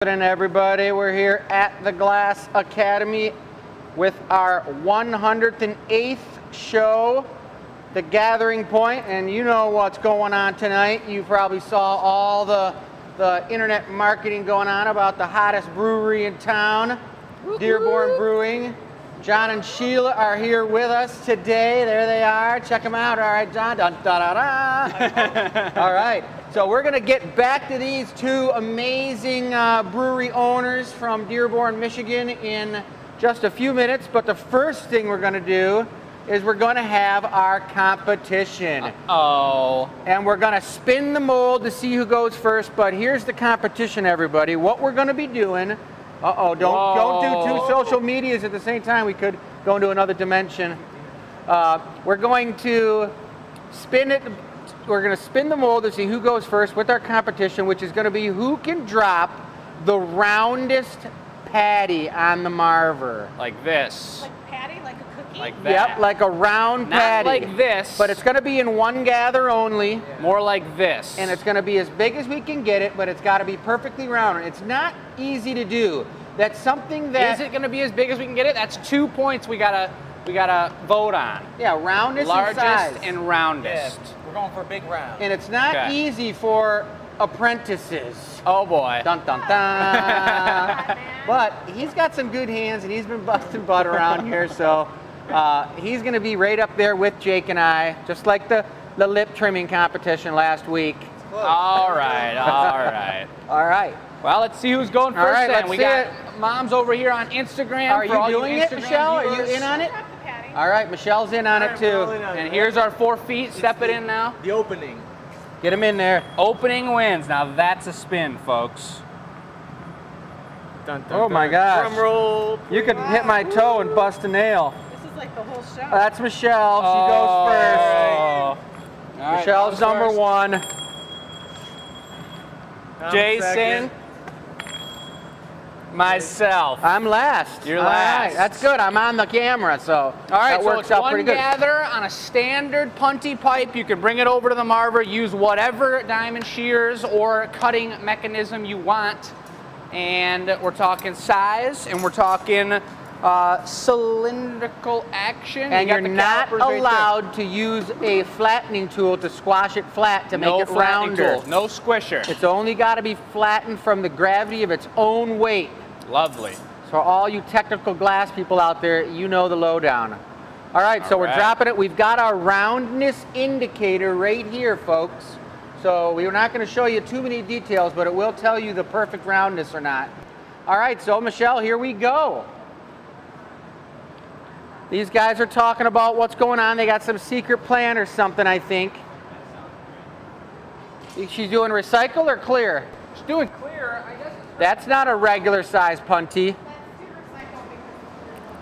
And everybody, we're here at the Glass Academy with our 108th show, The Gathering Point, and you know what's going on tonight. You probably saw all the internet marketing going on about the hottest brewery in town, Dearborn Brewing. John and Sheila are here with us today. There they are. Check them out. All right, John. Dun, da, da, da. All right. So we're going to get back to these two amazing brewery owners from Dearborn, Michigan in just a few minutes. But the first thing we're going to do is we're going to have our competition. Uh-oh. And we're going to spin the mold to see who goes first. But here's the competition, everybody. What we're going to be doing... Uh-oh, don't do two social medias at the same time. We could go into another dimension. We're going to spin it. We're going to spin the mold to see who goes first with our competition, which is going to be who can drop the roundest patty on the Marver. Like this. Like patty, like a cookie? Like that. Yep, like a round patty. Not like this. But it's going to be in one gather only. Yeah. More like this. And it's going to be as big as we can get it, but it's got to be perfectly round. It's not easy to do. That's something that... Is it going to be as big as we can get it? That's 2 points we gotta vote on. Yeah, roundest Largest and size. and roundest. Yeah, we're going for a big round. And it's not easy for apprentices. Oh boy. Dun dun dun. But he's got some good hands and he's been busting butt around here, so he's going to be right up there with Jake and I, just like the lip trimming competition last week. All right, all right. All right. Well, let's see who's going first. All right, then. let's We see got it. Moms over here on Instagram. Are for you all doing it, Instagram Michelle? Are you viewers. in on it? Drop the patty. All right, Michelle's in on it too. And here's our 4 feet. Step it in now. The opening. Get him in there. Opening wins. Now that's a spin, folks. Dun, dun, Oh my dun. gosh. Drum roll. You could hit my toe and bust a nail. This is like the whole show. That's Michelle. She goes first. All right, Michelle's Mom's number first. 1. I'm Jason. second. Myself. I'm last. You're All right, last. that's good. I'm on the camera, so All right, that so works it's out one pretty good. gather on a standard punty pipe. You can bring it over to the Marver, use whatever diamond shears or cutting mechanism you want. And we're talking size, and we're talking cylindrical action. And You you're got the not calipers right there. allowed to use a flattening tool to squash it flat to make No it flattening rounder. tool, no squisher. It's only got to be flattened from the gravity of its own weight. Lovely. So all you technical glass people out there, you know the lowdown. All right, so All we're right. dropping it. We've got our roundness indicator right here, folks. So we're not going to show you too many details, but it will tell you the perfect roundness or not. All right, so Michelle, here we go. These guys are talking about what's going on. They got some secret plan or something, I think. She's doing recycle or clear? She's doing clear, I guess. That's not a regular size punty.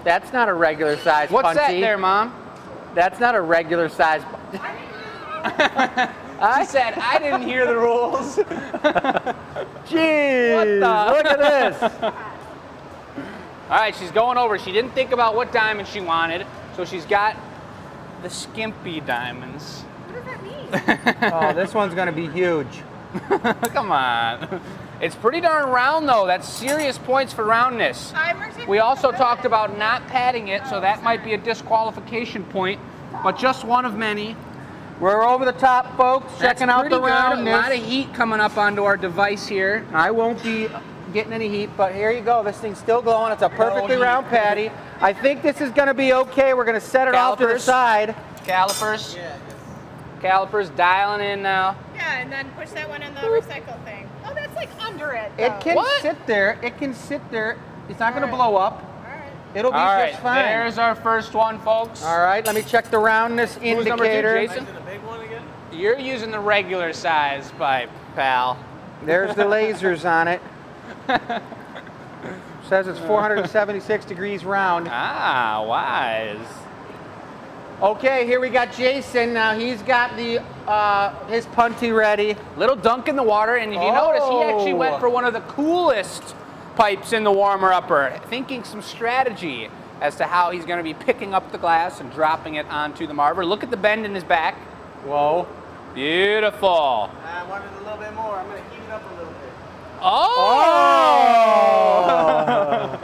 That's not a regular size What's punty. that there, Mom? That's not a regular size. I said I didn't hear the rules. Jeez, What the? look at this. All right, she's going over. She didn't think about what diamond she wanted, so she's got the skimpy diamonds. What does that mean? Oh, this one's gonna be huge. Come on. It's pretty darn round, though. That's serious points for roundness. We also talked about not padding it, so that might be a disqualification point, but just one of many. We're over the top, folks, checking out the roundness. A lot of heat coming up onto our device here. I won't be getting any heat, but here you go. This thing's still glowing. It's a perfectly heat. round patty. I think this is gonna be okay. We're gonna set it off to the Calipers. side. Calipers. Yeah. Calipers dialing in now. Yeah, and then push that one in the recycle thing. Oh, that's like under it. It though. can What? sit there. It can sit there. It's not gonna All right. blow up. All right. It'll be All right, just fine. there's our first one, folks. All right, let me check the roundness Who's number 2, indicator. Jason? The big one again? You're using the regular size pipe, pal. There's the lasers on it. Says it's 476 degrees round. Ah, wise. Okay, here we got Jason. Now he's got the his punty ready. Little dunk in the water, and if you notice, he actually Oh. went for one of the coolest pipes in the warmer-upper, thinking some strategy as to how he's going to be picking up the glass and dropping it onto the Marver. Look at the bend in his back. Whoa. Beautiful. I wanted a little bit more. I'm going to heat it up a little bit. Oh!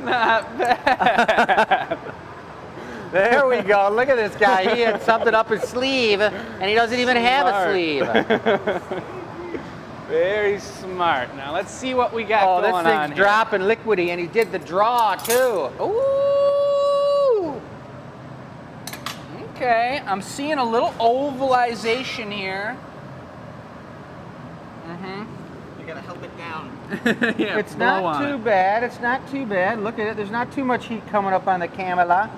Not bad. There we go. Look at this guy. He had something up his sleeve, and he doesn't even have a sleeve. Very smart. Now let's see what we got going on. Oh, this thing's dropping liquidy, and he did the draw too. Ooh. Okay, I'm seeing a little ovalization here. You gotta help it down. Yeah, It's not too bad. It's not too bad. Look at it. There's not too much heat coming up on the camera.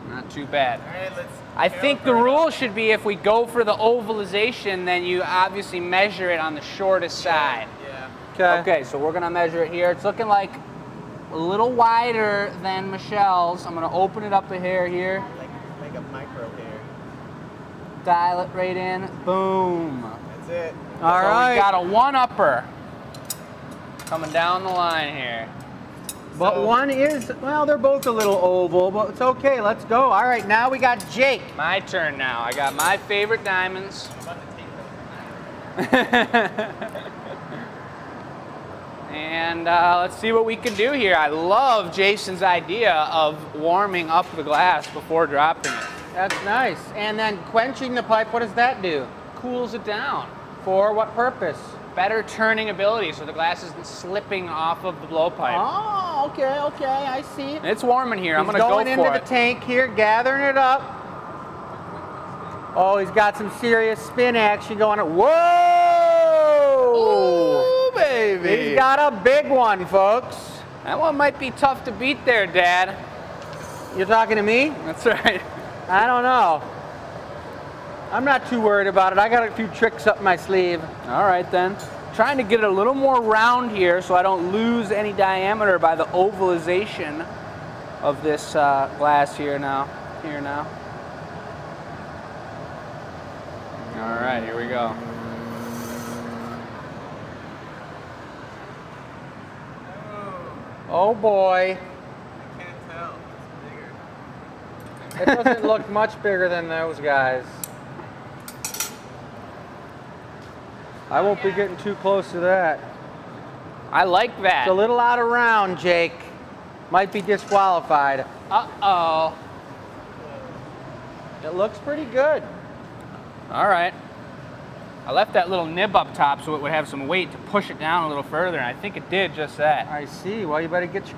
Not too bad. All right, let's. I think the rule should be if we go for the ovalization, then you obviously measure it on the shortest side. Yeah. Okay, so we're gonna measure it here. It's looking like a little wider than Michelle's. I'm gonna open it up a hair here. Like a micro hair. Dial it right in. Boom. That's it. All So right. we got a one-upper coming down the line here. But So- one is, well, they're both a little oval, but it's okay. Let's go. All right, now we got Jake. My turn now. I got my favorite diamonds. And let's see what we can do here. I love Jason's idea of warming up the glass before dropping it. That's nice. And then quenching the pipe, what does that do? Cools it down. For what purpose? Better turning ability so the glass isn't slipping off of the blowpipe. Oh, okay, I see. It's warm in here. I'm He's going to go going into for the it. tank here, gathering it up. Oh, he's got some serious spin action going on. Whoa! Ooh, baby. He's got a big one, folks. That one might be tough to beat there, Dad. You're talking to me? That's right. I don't know. I'm not too worried about it. I got a few tricks up my sleeve. All right, then. Trying to get it a little more round here so I don't lose any diameter by the ovalization of this glass here now. All right, here we go. Oh boy. I can't tell. It's bigger. It doesn't look much bigger than those guys. I won't be getting too close to that. I like that. It's a little out of round, Jake. Might be disqualified. Uh-oh. It looks pretty good. All right. I left that little nib up top so it would have some weight to push it down a little further, and I think it did just that. I see. Well, you better get your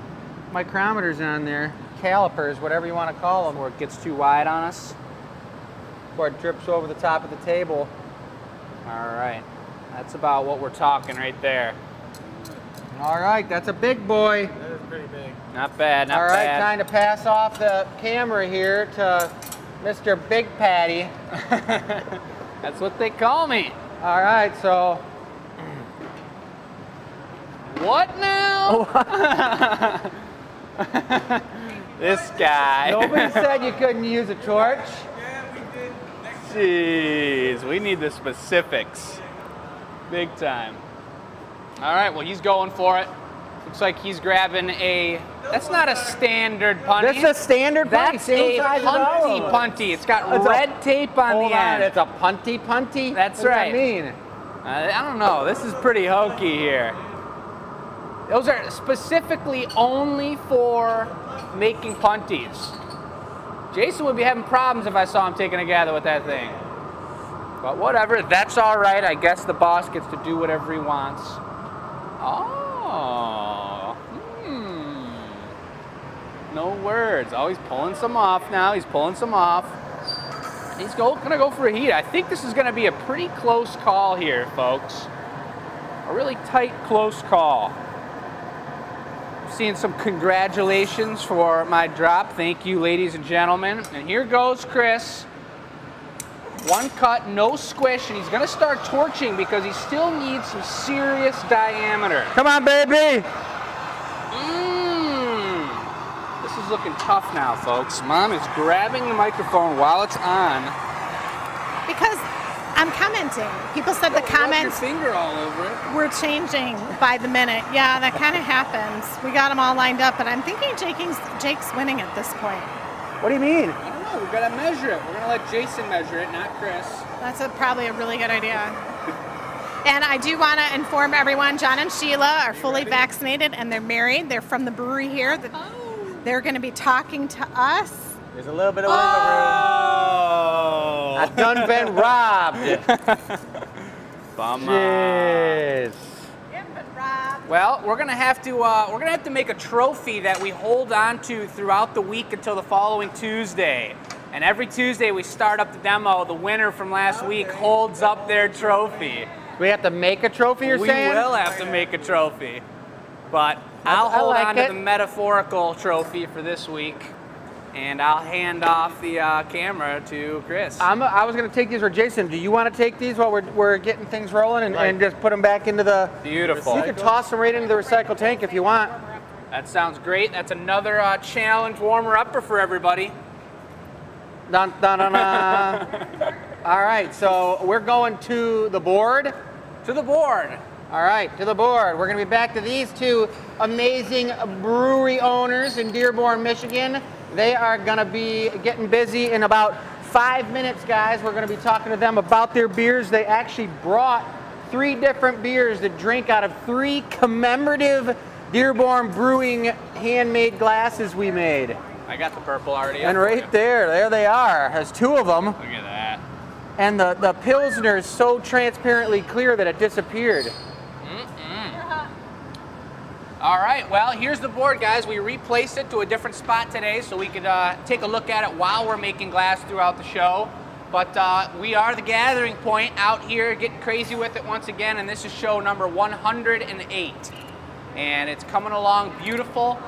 micrometers on there. Calipers, whatever you want to call them. Before it gets too wide on us. Before it drips over the top of the table. All right. That's about what we're talking right there. All right, that's a big boy. That is pretty big. Not bad, not All right, bad. time to pass off the camera here to Mr. Big Patty. That's what they call me. All right, so What now? This guy. nobody said you couldn't use a torch. Yeah, we did. Jeez, we need the specifics. Big time. All right, well, he's going for it. Looks like he's grabbing a, that's not a standard punty. This is a standard punty, That's same a size as all punty of them. punty. It's got It's a- red tape on Hold the on, end. it's a punty? That's what right. Does that mean? I don't know. This is pretty hokey here. Those are specifically only for making punties. Jason would be having problems if I saw him taking a gather with that thing. But whatever, that's all right. I guess the boss gets to do whatever he wants. Oh. No words. Oh, he's pulling some off now. He's pulling some off. He's gonna go for a heat. I think this is gonna be a pretty close call here, folks. A really tight, close call. Seeing some congratulations for my drop. Thank you, ladies and gentlemen. And here goes Chris. One cut, no squish, and he's gonna start torching because he still needs some serious diameter. Come on, baby. This is looking tough now, folks. Mom is grabbing the microphone while it's on. Because I'm commenting. People said the Rub your comments finger all over it. were changing by the minute. Yeah, that kind of happens. We got them all lined up, but I'm thinking Jake's winning at this point. What do you mean? I don't know. We've got to measure it. We're gonna let Jason measure it, not Chris. That's probably a really good idea. And I do want to inform everyone, John and Sheila are fully vaccinated and they're married. They're from the brewery here. They're going to be talking to us. There's a little bit of wiggle I done been robbed. Bummer. Jeez. Well, we're gonna have to make a trophy that we hold on to throughout the week until the following Tuesday. And every Tuesday we start up the demo. The winner from last week holds up their trophy. We have to make a trophy, you're saying? We will have to make a trophy. But I'll hold like on to it. the metaphorical trophy for this week. And I'll hand off the camera to Chris. I was going to take these, or Jason, do you want to take these while we're getting things rolling and just put them back into the... Beautiful. You can toss them right into the recycle tank if you want. That sounds great. That's another challenge warmer-upper for everybody. Dun, dun, dun, dun. All right, so we're going to the board. To the board. All right, to the board. We're going to be back to these two amazing brewery owners in Dearborn, Michigan. They are going to be getting busy in about 5 minutes, guys. We're going to be talking to them about their beers. They actually brought 3 different beers that drink out of 3 commemorative Dearborn Brewing handmade glasses we made. I got the purple already. And right there they are. There's 2 of them. Look at that. And the Pilsner is so transparently clear that it disappeared. All right, well, here's the board, guys. We replaced it to a different spot today so we could take a look at it while we're making glass throughout the show. But we are the gathering point out here, getting crazy with it once again, and this is show number 108. And it's coming along beautiful,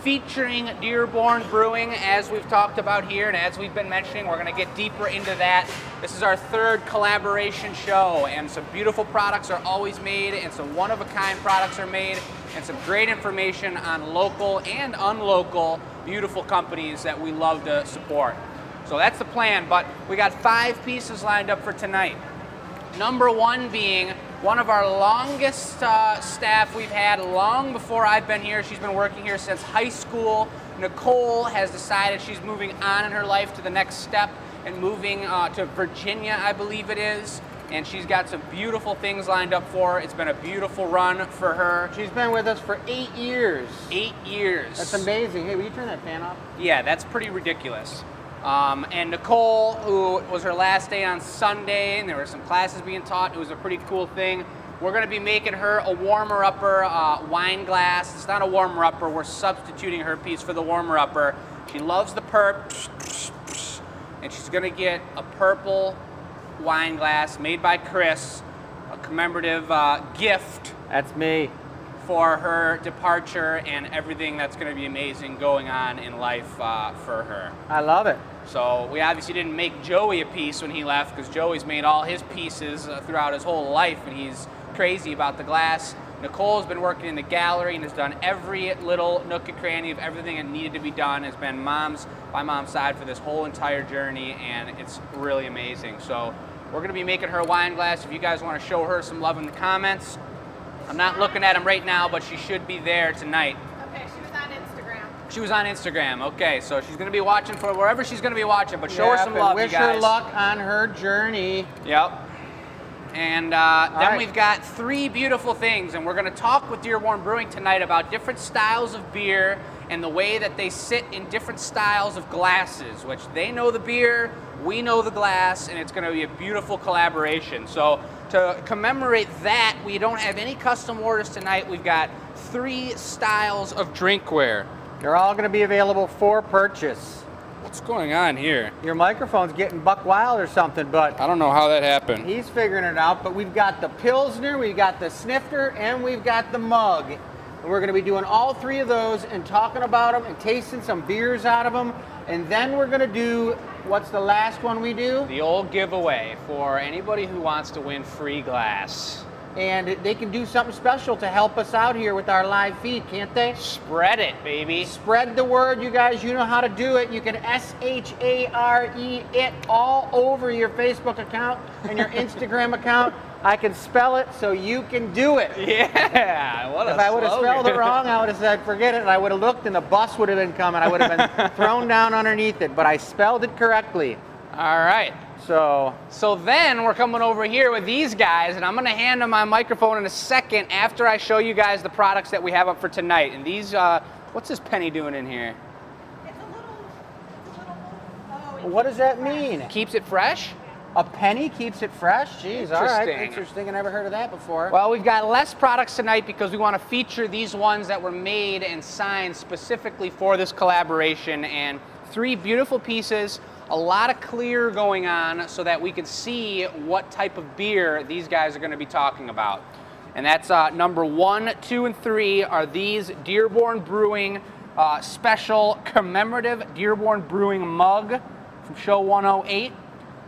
featuring Dearborn Brewing, as we've talked about here, and as we've been mentioning, we're gonna get deeper into that. This is our 3rd collaboration show, and some beautiful products are always made, and some one-of-a-kind products are made, and some great information on local and unlocal beautiful companies that we love to support. So that's the plan, but we got 5 pieces lined up for tonight. Number 1 being one of our longest staff we've had long before I've been here. She's been working here since high school. Nicole has decided she's moving on in her life to the next step and moving to Virginia, I believe it is. And she's got some beautiful things lined up for her. It's been a beautiful run for her. She's been with us for 8 years. 8 years. That's amazing. Hey, will you turn that fan off? Yeah, that's pretty ridiculous. And Nicole, who was her last day on Sunday, and there were some classes being taught. It was a pretty cool thing. We're going to be making her a warmer-upper wine glass. It's not a warmer-upper. We're substituting her piece for the warmer-upper. She loves the perp, and she's going to get a purple wine glass made by Chris, a commemorative gift. That's me. For her departure and everything that's going to be amazing going on in life for her. I love it. So we obviously didn't make Joey a piece when he left, because Joey's made all his pieces throughout his whole life, and he's crazy about the glass. Nicole's been working in the gallery and has done every little nook and cranny of everything that needed to be done. Has been by mom's side for this whole entire journey, and it's really amazing. So we're going to be making her a wine glass. If you guys want to show her some love in the comments, I'm not looking at them right now, but she should be there tonight. Okay, she was on Instagram. She was on Instagram. Okay, so she's going to be watching for wherever she's going to be watching, but show her some love, you wish guys. her luck on her journey. Yep. And then we've got 3 beautiful things, and we're going to talk with Dearborn Brewing tonight about different styles of beer and the way that they sit in different styles of glasses, which they know the beer, we know the glass, and it's going to be a beautiful collaboration. So to commemorate that, we don't have any custom orders tonight. We've got 3 styles of drinkware. They're all going to be available for purchase. What's going on here? Your microphone's getting buck wild or something, but I don't know how that happened. he's figuring it out. But we've got the Pilsner, we've got the Snifter, and we've got the mug. And we're going to be doing all 3 of those and talking about them and tasting some beers out of them. And then we're going to do, what's the last one we do? The old giveaway for anybody who wants to win free glass. And they can do something special to help us out here with our live feed, can't they? Spread it, baby. Spread the word, you guys. You know how to do it. You can SHARE it all over your Facebook account and your Instagram account. I can spell it so you can do it. Yeah, what a If I would have slogan. spelled it wrong, I would have said, forget it, and I would have looked and the bus would have been coming. I would have been thrown down underneath it, but I spelled it correctly. All right. So then we're coming over here with these guys, and I'm going to hand them my microphone in a second after I show you guys the products that we have up for tonight. And these, what's this Penny doing in here? what does that mean? Keeps it fresh? A penny keeps it fresh? Jeez, all right. Interesting. Interesting. I never heard of that before. Well, we've got less products tonight because we want to feature these ones that were made and signed specifically for this collaboration, and 3 beautiful pieces, a lot of clear going on so that we can see what type of beer these guys are going to be talking about. And that's number 1, 2, and 3 are these Dearborn Brewing special commemorative Dearborn Brewing mug from show 108.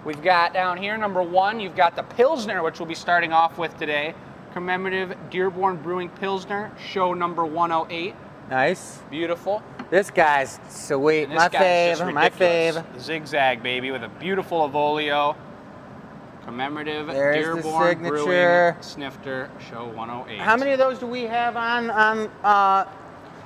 We've got down here, number 1, you've got the Pilsner, which we'll be starting off with today. Commemorative Dearborn Brewing Pilsner, show number 108. Nice. Beautiful. This guy's sweet. And this My guy's just fave. My ridiculous. fave. Zigzag, baby, with a beautiful Avolio. Commemorative There's the Dearborn signature. Brewing Snifter, show 108. How many of those do we have on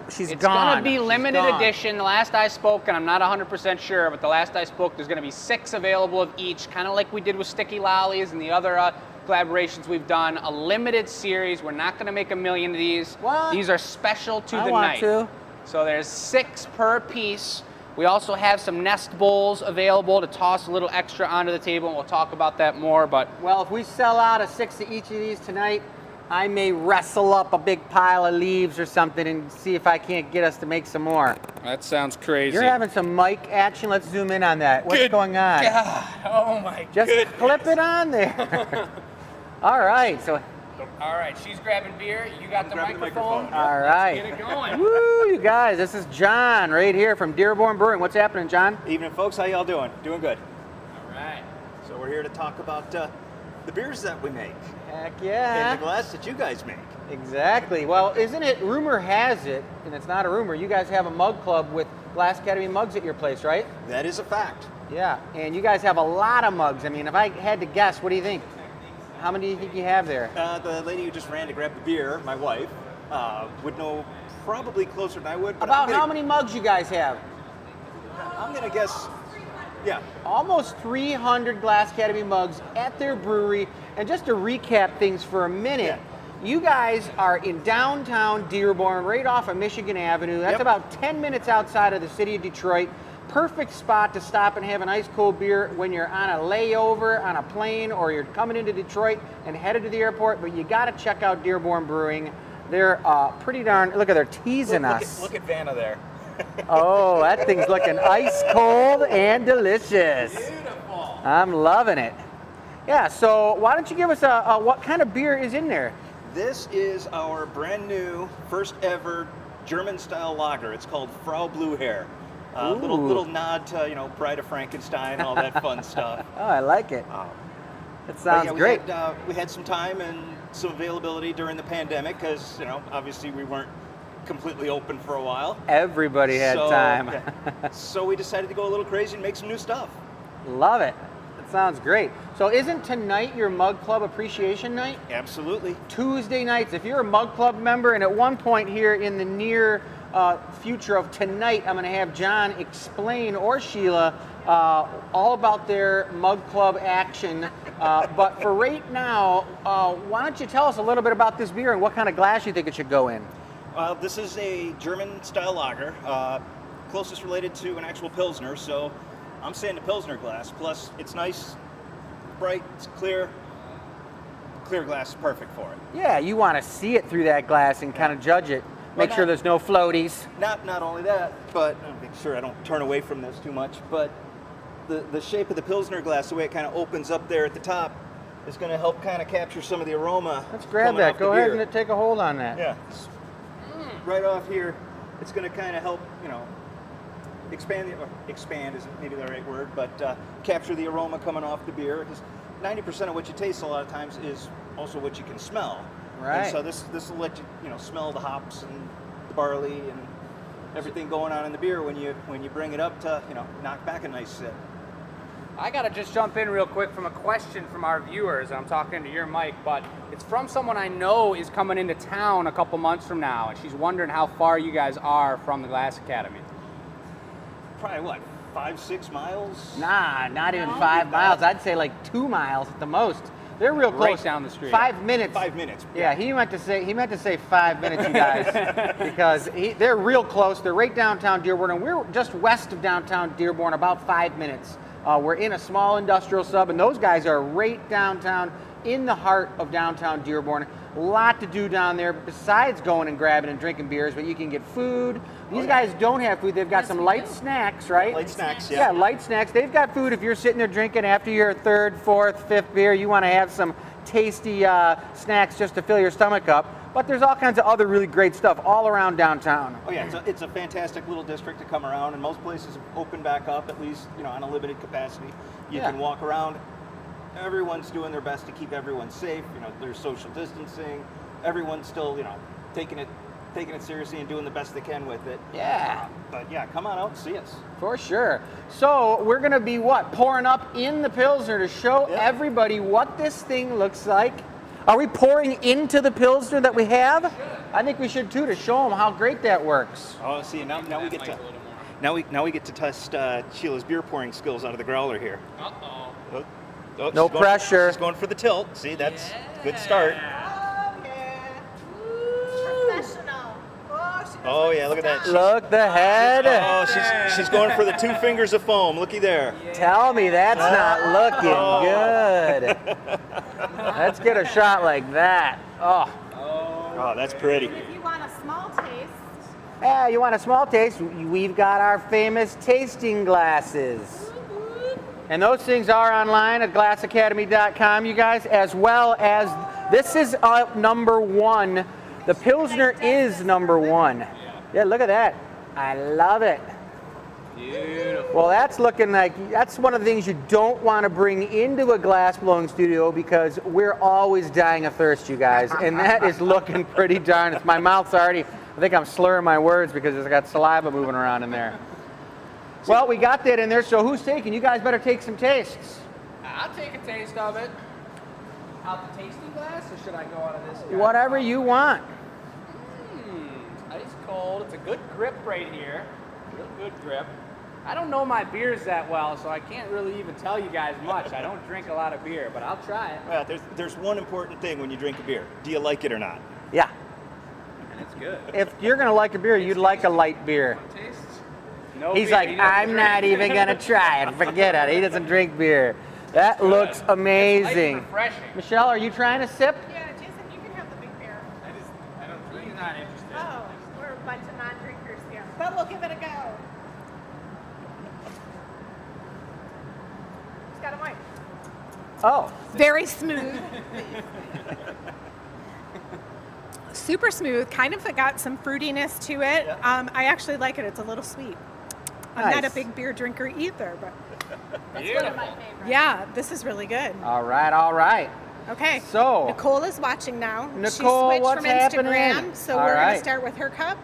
she's It's gone. going to be She's limited gone. edition. The last I spoke, and I'm not 100% sure, but the last I spoke, there's going to be 6 available of each, kind of like we did with Sticky Lollies and the other collaborations we've done. A limited series. We're not going to make a million of these. What? These are special to I the want night. to. So there's 6 per piece. We also have some nest bowls available to toss a little extra onto the table, and we'll talk about that more. But Well, if we sell out of 6 of each of these tonight, I may wrestle up a big pile of leaves or something and see if I can't get us to make some more. that sounds crazy. You're having some mic action. Let's zoom in on that. What's going on? God, oh my Just goodness. clip it on there. All right. So, All right, she's grabbing beer. You got the microphone. all right. Get it going. Woo, you guys. This is John right here from Dearborn Brewing. What's happening, John? Evening, folks. How y'all doing? Doing good. All right. So we're here to talk about the beers that we make Heck and yeah. the glass that you guys make. Exactly. Well, isn't it, rumor has it, and it's not a rumor, you guys have a mug club with Glass Academy mugs at your place, right? That is a fact. Yeah, and you guys have a lot of mugs. I mean, if I had to guess, what do you think? How many do you think you have there? The lady who just ran to grab the beer, my wife, would know probably closer than I would. But About how many mugs you guys have? I'm gonna guess. Yeah. Almost 300 Glass Academy mugs at their brewery. And just to recap things for a minute, you guys are in downtown Dearborn, right off of Michigan Avenue. That's Yep. about 10 minutes outside of the city of Detroit. Perfect spot to stop and have an ice cold beer when you're on a layover on a plane or you're coming into Detroit and headed to the airport. But you got to check out Dearborn Brewing. They're pretty darn, look at, they're teasing us. Look at Vanna there. Oh, that thing's looking ice cold and delicious. Beautiful. I'm loving it. Yeah, so why don't you give us a what kind of beer is in there? This is our brand new, first ever German style lager. It's called Frau Blue Hair. Ooh. Little nod to Bride of Frankenstein, all that fun stuff. Oh, I like it. But It sounds yeah, great. We had some time and some availability during the pandemic because obviously we weren't completely open for a while. Everybody had So, time. yeah. So we decided to go a little crazy and make some new stuff. Love it. That sounds great. So isn't tonight your Mug Club Appreciation Night? Absolutely. Tuesday nights, if you're a Mug Club member, and at one point here in the near future of tonight, I'm going to have John explain, or Sheila, all about their Mug Club action. But for right now, why don't you tell us a little bit about this beer and what kind of glass you think it should go in? This is a German style lager, closest related to an actual Pilsner, so I'm saying the Pilsner glass. Plus, it's nice, bright, it's clear. Clear glass is perfect for it. Yeah, you want to see it through that glass and kind of judge it. Make Well, sure not- there's no floaties. Not only that, but I'll make sure I don't turn away from this too much, but the shape of the Pilsner glass, the way it kind of opens up there at the top, is going to help kind of capture some of the aroma. Let's grab coming that. off the Go ahead beer. and take a hold on that. Yeah. Right off here, it's going to kind of help, expand isn't maybe the right word, but capture the aroma coming off the beer. Because 90% of what you taste a lot of times is also what you can smell. Right. And so this will let you, smell the hops and the barley and everything going on in the beer when you bring it up to, knock back a nice sip. I got to just jump in real quick from a question from our viewers. I'm talking to your mic, but it's from someone I know is coming into town a couple months from now, and she's wondering how far you guys are from the Glass Academy. Probably what, 5-6 miles. Nah, not even 5 miles. I'd say like 2 miles at the most. They're real close. Right down the street. 5 minutes. 5 minutes. Yeah, he meant to say 5 minutes, you guys, because they're real close. They're right downtown Dearborn, and we're just west of downtown Dearborn, about 5 minutes. We're in a small industrial sub, and those guys are right downtown, in the heart of downtown Dearborn. A lot to do down there besides going and grabbing and drinking beers, but you can get food. These guys don't have food. They've got some light snacks, right? Light snacks, Yeah, light snacks. They've got food if you're sitting there drinking after your third, fourth, fifth beer. You want to have some tasty snacks just to fill your stomach up. But there's all kinds of other really great stuff all around downtown. Oh yeah, it's a fantastic little district to come around, and most places have opened back up, at least on a limited capacity. You can walk around. Everyone's doing their best to keep everyone safe. There's social distancing. Everyone's still taking it seriously and doing the best they can with it. Yeah. But yeah, come on out and see us. For sure. So we're going to be pouring up in the Pilsner to show everybody what this thing looks like. Are we pouring into the Pilsner that we have? I think we should too, to show them how great that works. Oh, see, now we get to now we get to test Sheila's beer pouring skills out of the growler here. Uh-oh. Oh, No pressure. She's going for the tilt. See, that's good start. Professional. Oh yeah, look at that. Look the head. Oh, she's going for the 2 fingers of foam. Looky there. Tell me that's not looking good. Let's get a shot like that. Oh, that's pretty. If you want a small taste, Yeah, you want a small taste? We've got our famous tasting glasses. And those things are online at glassacademy.com, you guys, as well as this is number 1. The Pilsner is number 1. Yeah, look at that. I love it. Beautiful. Well, that's looking like, that's one of the things you don't want to bring into a glass blowing studio, because we're always dying of thirst, you guys. And that is looking pretty darn, my mouth's already, I think I'm slurring my words because it's got saliva moving around in there. Well, we got that in there, so who's taking? You guys better take some tastes. I'll take a taste of it. Out the tasting glass, or should I go out of this guy? Whatever you want. Ice cold. It's a good grip right here. Real good grip. I don't know my beers that well, so I can't really even tell you guys much. I don't drink a lot of beer, but I'll try it. Well, there's one important thing when you drink a beer. Do you like it or not? Yeah. And it's good. If you're going to like a beer, you'd like a light beer. Taste? No He's beer. like, He doesn't I'm drink. not even going to try it. Forget it. He doesn't drink beer. That looks amazing. It's light and refreshing. Michelle, are you trying to sip? yeah, Jason, you can have the big beer. I don't drink. He's not interested. Oh, we're a bunch of non-drinkers here, but we'll give it a go. Just got a mic. Oh. Very smooth. Super smooth. Kind of got some fruitiness to it. I actually like it. It's a little sweet. I'm not a Nice. big beer drinker either, but Beautiful. yeah, this is really good. All right, all right. Okay. So- Nicole is watching now. Nicole, she switched what's from happening? Instagram, so All we're going right. to start with her cup.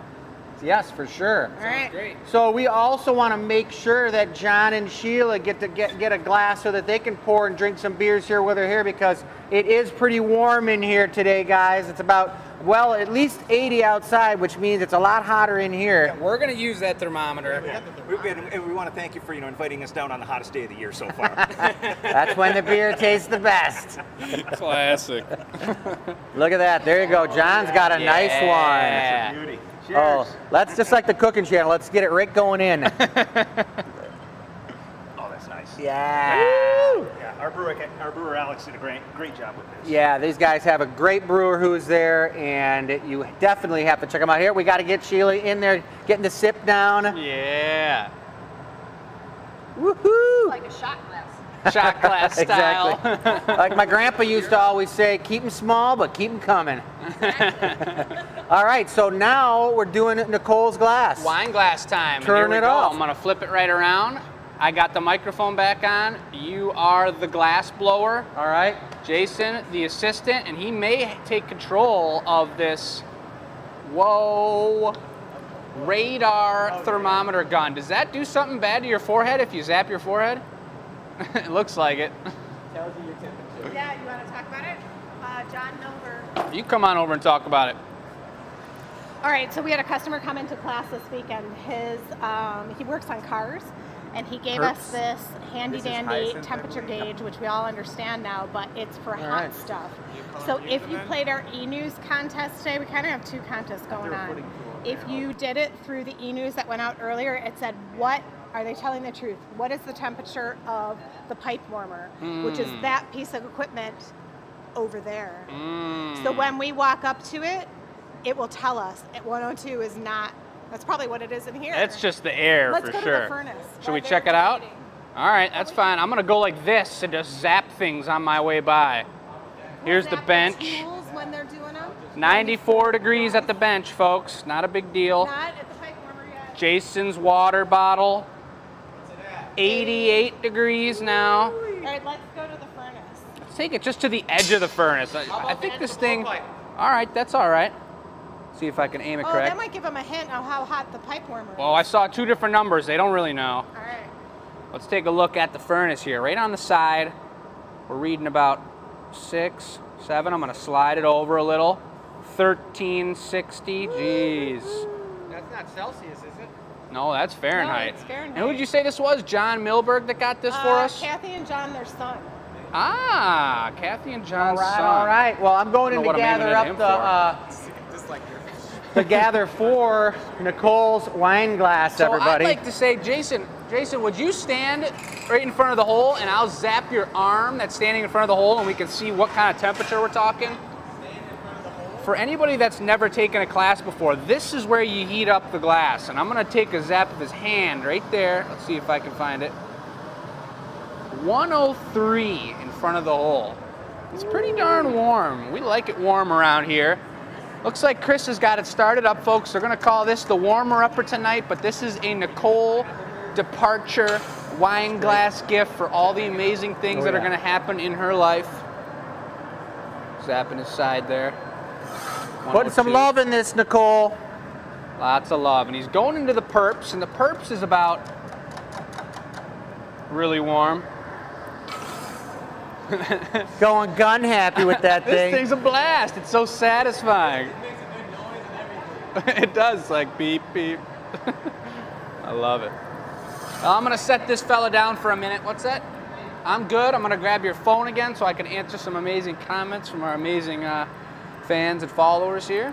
Yes, for sure. All right. Great. So we also want to make sure that John and Sheila get a glass so that they can pour and drink some beers here with her here, because it is pretty warm in here today, guys. It's about, well, at least 80 outside, which means it's a lot hotter in here. We're going to use that thermometer. And we want to thank you for inviting us down on the hottest day of the year so far. That's when the beer tastes the best. Classic. Look at that. There you go. John's got a nice one. Yeah. Beauty. Oh, let's just like the cooking channel. Let's get it right going in. Oh, that's nice. Yeah. Yeah, our brewer Alex did a great job with this. Yeah, these guys have a great brewer who's there, and you definitely have to check them out. Here, we got to get Sheila in there, getting the sip down. Yeah. Woohoo! Like a shot glass. Shot glass style. Exactly. Like my grandpa used to always say, keep them small, but keep them coming. All right, so now we're doing Nicole's glass. Wine glass time. And Turn here we it go. off. I'm going to flip it right around. I got the microphone back on. You are the glass blower. All right. Jason, the assistant, and he may take control of this, radar thermometer gun. Does that do something bad to your forehead if you zap your forehead? It looks like it. Tells you your temperature. Yeah, you want to talk about it? John Nover. You come on over and talk about it. All right, so we had a customer come into class this weekend. He works on cars, and he gave Herps? us this handy dandy hyacinth, temperature I believe. gauge, which we all understand now, but it's for hot right. stuff. call So it if you News played our e-news contest today, we kind of have two contests going a on. footing tool If you did it through the e-news that went out earlier, it said, what are they telling the truth? What is the temperature of the pipe warmer, which is that piece of equipment over there. So when we walk up to it, it will tell us at 102 is not, that's probably what it is in here. That's just the air Let's for go sure. to the furnace. Should we while check they're it out? debating. All right, that's fine. I'm gonna go like this and just zap things on my way by. Here's the Zap bench. tools when they're doing them. 94 degrees at the bench, folks. Not a big deal. Not at the pipe warmer yet. Jason's water bottle. 88 degrees now. All right, let's go to the furnace. Let's take it just to the edge of the furnace. I think this thing. All right, that's all right. See if I can aim it Oh, correct. that might give them a hint of how hot the pipe warmer is. Well, I saw two different numbers. They don't really know. All right. Let's take a look at the furnace here. Right on the side, we're reading about 6, 7. I'm going to slide it over a little. 1360. Jeez. That's not Celsius, is it? No, that's Fahrenheit. it's Fahrenheit. And who did you say this was? John Milberg that got this for us? Kathy and John, their son. Ah, Kathy and John's son. All right. Well, I'm going I in don't to know what I'm gather aiming up at him the Just like your to gather for Nicole's wine glass, So everybody. I'd like to say, Jason, would you stand right in front of the hole and I'll zap your arm that's standing in front of the hole and we can see what kind of temperature we're talking? For anybody that's never taken a class before, this is where you heat up the glass. And I'm gonna take a zap of his hand right there. Let's see if I can find it. 103 in front of the hole. It's pretty darn warm. We like it warm around here. Looks like Chris has got it started up, folks. They're gonna call this the warmer-upper tonight, but this is a Nicole departure wine glass gift for all the amazing things that are gonna happen in her life. Zapping his side there. Putting some 102. love in this, Nicole. Lots of love. And he's going into the Perps, and the Perps is about really warm. Going gun happy with that This thing. thing's a blast. It's so satisfying. It does, like beep, beep. I love it. I'm gonna set this fella down for a minute. What's that? I'm good. I'm gonna grab your phone again so I can answer some amazing comments from our amazing fans and followers here.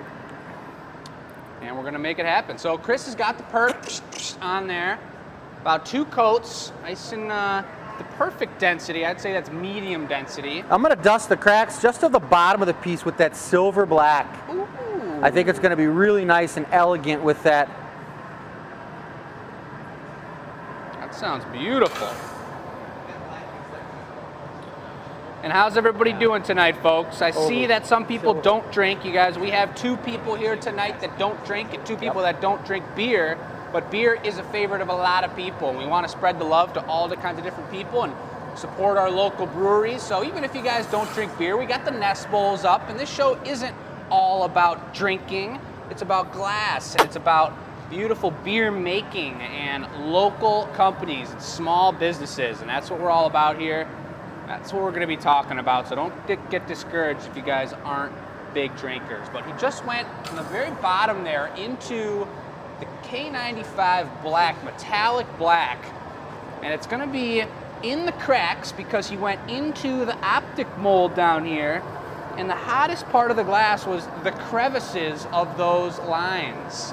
And we're gonna make it happen. So Chris has got the perp on there. About 2 coats, nice and the perfect density. I'd say that's medium density. I'm gonna dust the cracks just of the bottom of the piece with that silver black. Ooh. I think it's gonna be really nice and elegant with that. That sounds beautiful. And how's everybody doing tonight, folks? I see that some people don't drink. You guys, we have 2 people here tonight that don't drink and 2 people that don't drink beer. But beer is a favorite of a lot of people. And we want to spread the love to all the kinds of different people and support our local breweries. So even if you guys don't drink beer, we got the Nest Bowls up. And this show isn't all about drinking. It's about glass, and it's about beautiful beer making and local companies and small businesses. And that's what we're all about here. That's what we're going to be talking about. So don't get discouraged if you guys aren't big drinkers. But he just went from the very bottom there into the K95 black, metallic black. And it's going to be in the cracks because he went into the optic mold down here. And the hottest part of the glass was the crevices of those lines.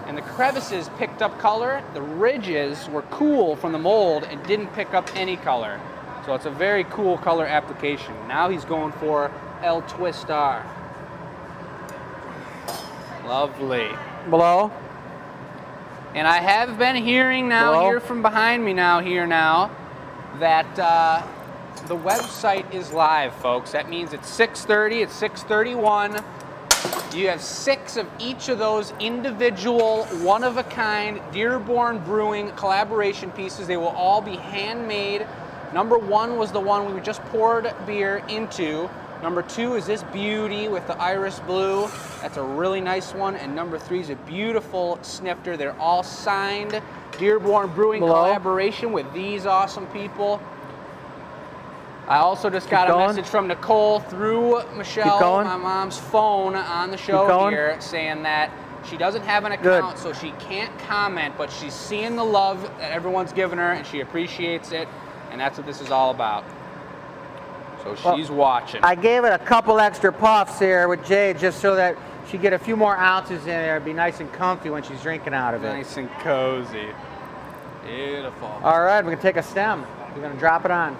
And the crevices picked up color. The ridges were cool from the mold and didn't pick up any color. So it's a very cool color application. Now he's going for El Twistar. Lovely. Below. And I have been hearing now, Hello? here from behind me now, that the website is live, folks. That means it's 6:30, it's 6:31. You have 6 of each of those individual, one-of-a-kind Dearborn Brewing collaboration pieces. They will all be handmade. Number 1 was the one we just poured beer into. Number 2 is this beauty with the iris blue. That's a really nice one. And number 3 is a beautiful snifter. They're all signed Dearborn Brewing collaboration with these awesome people. I also just got a message from Nicole through Michelle, my mom's phone, on the show here, saying that She doesn't have an account, so she can't comment, but she's seeing the love that everyone's giving her, and she appreciates it, and that's what this is all about. So she's watching. I gave it a couple extra puffs here with Jade just so that she'd get a few more ounces in there. It'd be nice and comfy when she's drinking out of it. Nice and cozy. Beautiful. All right, we're going to take a stem. We're going to drop it on.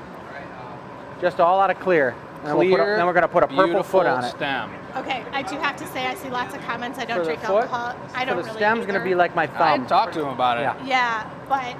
Just all out of clear. And Clear, then we're going to put a purple foot on it. stem. Okay, I do have to say I see lots of comments. I don't For the drink foot? alcohol. I don't So the really stem's going to be like my thumb. I talked to him about it. Yeah. Yeah, but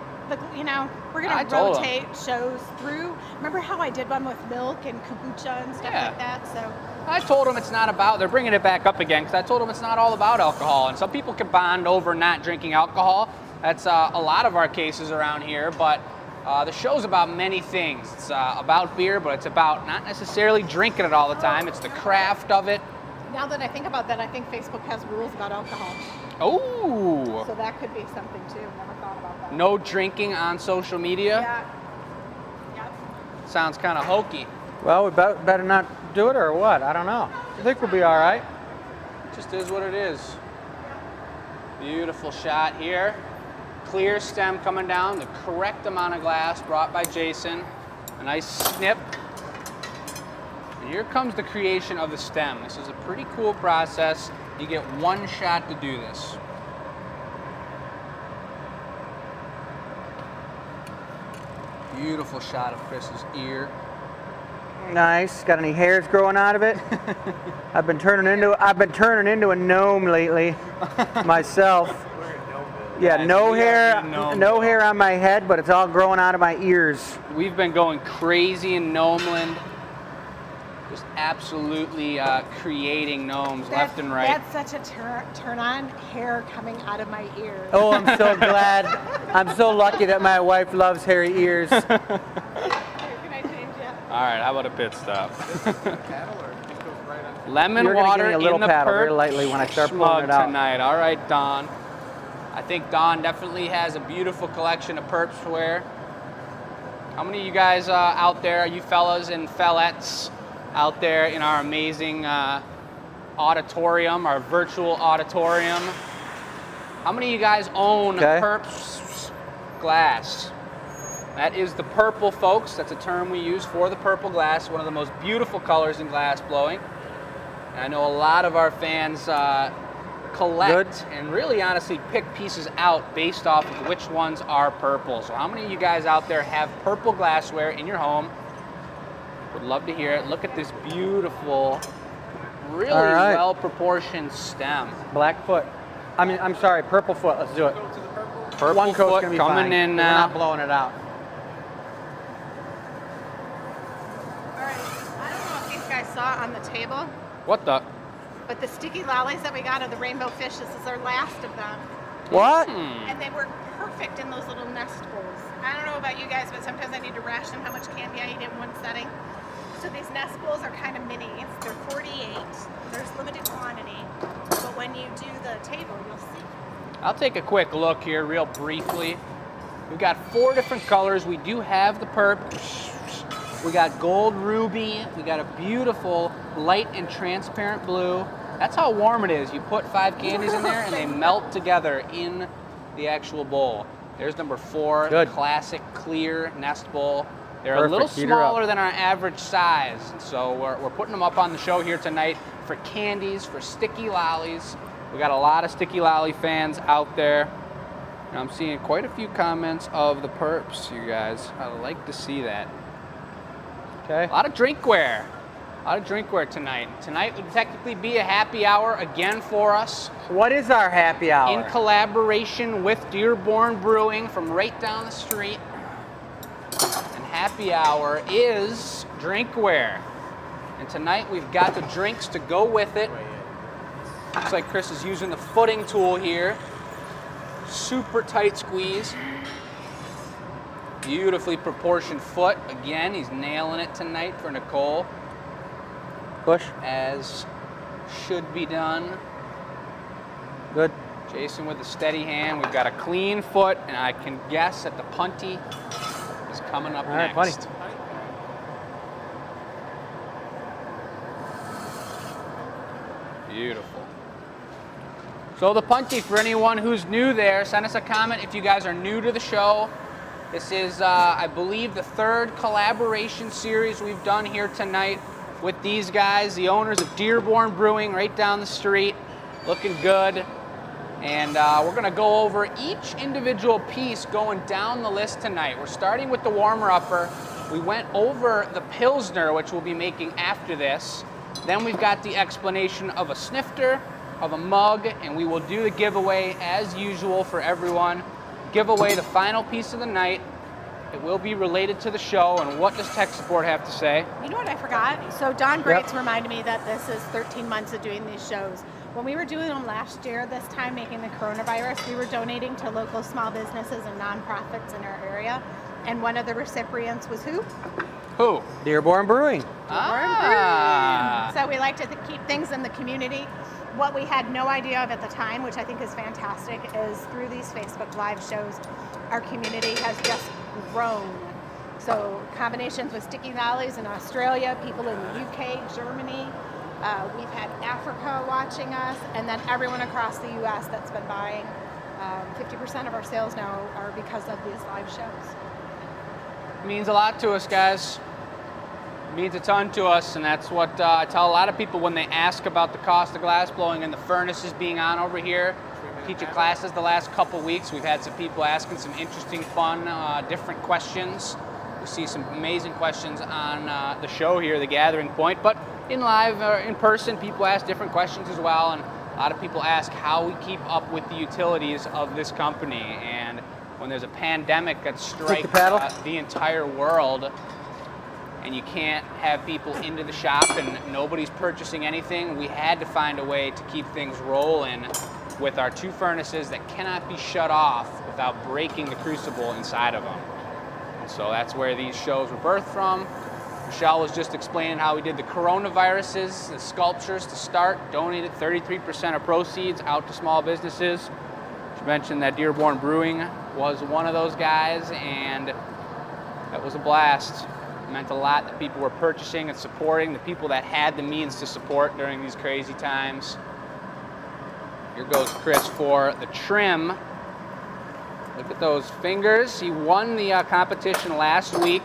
you know, we're I gonna told rotate shows through. Remember how I did one with milk and kombucha and stuff Yeah. like that? So I told him it's not about, they're bringing it back up again, because I told him it's not all about alcohol. And some people can bond over not drinking alcohol. That's a lot of our cases around here, but the show's about many things. It's about beer, but it's about not necessarily drinking it all the time. It's the craft of it. now that I think about that, I think Facebook has rules about alcohol. Oh, So that could be something too. Never thought about that. no drinking on social media? Yeah. Yep. Sounds kind of hokey. Well, we better not do it or what? I don't know. I think we'll be all right. Just is what it is. Beautiful shot here. Clear stem coming down, the correct amount of glass brought by Jason. A nice snip. And here comes the creation of the stem. This is a pretty cool process. You get one shot to do this. Beautiful shot of Chris's ear. Nice. Got any hairs growing out of it? I've been turning into a gnome lately myself. Yeah, Yeah, no we are hair, a gnome. no hair on my head, but it's all growing out of my ears. We've been going crazy in Gnomeland. Just absolutely creating gnomes left and right. That's such a turn on, hair coming out of my ears. Oh, I'm so glad. I'm so lucky that my wife loves hairy ears. Can I change it? All right, how about a pit stop? Paddle or just goes right on? Lemon You're gonna water give me a little in the paddle very perp lightly when I start pulling mug it out. tonight. All right, Don. I think Don definitely has a beautiful collection of perps to wear. How many of you guys out there, you fellas and fellettes out there in our amazing auditorium, our virtual auditorium? How many of you guys own Okay. perps glass? That is the purple, folks. That's a term we use for the purple glass, one of the most beautiful colors in glass blowing. And I know a lot of our fans collect and really honestly pick pieces out based off of which ones are purple. So how many of you guys out there have purple glassware in your home? Would love to hear it. Look at this beautiful, really All right. well-proportioned stem. Black foot. I'm sorry, purple foot. Let's do it. Go to the purple. Purple One coat's foot gonna be coming fine. in We're now. not blowing it out. All right. I don't know if these guys saw on the table, What the? but the sticky lollies that we got are the rainbow fish. This is our last of them. What? And they were perfect in those little nest bowls. I don't know about you guys, but sometimes I need to ration how much candy I eat in one setting. So these nest bowls are kind of minis. They're 48. There's limited quantity. But when you do the table, you'll see. I'll take a quick look here real briefly. We've got 4 different colors. We do have the perp. We got gold ruby. We got a beautiful light and transparent blue. That's how warm it is. You put 5 candies in there and they melt together in the actual bowl. There's number 4, Good. classic clear nest bowl. They're a Perfect. little Heat her up. smaller than our average size. So we're putting them up on the show here tonight for candies, for sticky lollies. We got a lot of sticky lolly fans out there. And I'm seeing quite a few comments of the perps, you guys. I like to see that. Okay. A lot of drinkware. A lot of drinkware tonight. Tonight would technically be a happy hour again for us What is our happy hour? in collaboration with Dearborn Brewing from right down the street. And happy hour is drinkware. And tonight we've got the drinks to go with it. Looks like Chris is using the footing tool here. Super tight squeeze. Beautifully proportioned foot. Again, he's nailing it tonight for Nicole, Push. as should be done. Good. Jason with a steady hand. We've got a clean foot, and I can guess that the punty is coming up All right, next. punty. Beautiful. So the Punty, for anyone who's new there, send us a comment if you guys are new to the show. This is, I believe, the third collaboration series we've done here tonight with these guys, the owners of Dearborn Brewing right down the street, looking good. And we're gonna go over each individual piece going down the list tonight. We're starting with the warmer-upper. We went over the Pilsner, which we'll be making after this. Then we've got the explanation of a snifter, of a mug, and we will do the giveaway as usual for everyone. Give away the final piece of the night. It will be related to the show, and what does tech support have to say? You know what I forgot? So Don Greats reminded me that this is 13 months of doing these shows. When we were doing them last year, this time making the coronavirus, we were donating to local small businesses and nonprofits in our area. And one of the recipients was who? Who? Dearborn Brewing. Ah. So we like to keep things in the community. What we had no idea of at the time, which I think is fantastic, is through these Facebook Live shows, our community has just grown. So combinations with Sticky Lollies in Australia, people in the UK, Germany. We've had Africa watching us, and then everyone across the US that's been buying. 50% of our sales now are because of these live shows. It means a lot to us, guys. It means a ton to us, and that's what I tell a lot of people when they ask about the cost of glass blowing and the furnaces being on over here. Teaching classes the last couple weeks, we've had some people asking some interesting, fun, different questions. We see some amazing questions on the show here, The Gathering Point, but in live or in person, people ask different questions as well, and a lot of people ask how we keep up with the utilities of this company. And when there's a pandemic that strikes the entire world, and you can't have people into the shop and nobody's purchasing anything, we had to find a way to keep things rolling with our two furnaces that cannot be shut off without breaking the crucible inside of them. And so that's where these shows were birthed from. Michelle was just explaining how we did the coronaviruses, the sculptures to start, donated 33% of proceeds out to small businesses. She mentioned that Dearborn Brewing was one of those guys, and that was a blast. It meant a lot that people were purchasing and supporting, the people that had the means to support during these crazy times. Here goes Chris for the trim. Look at those fingers. He won the competition last week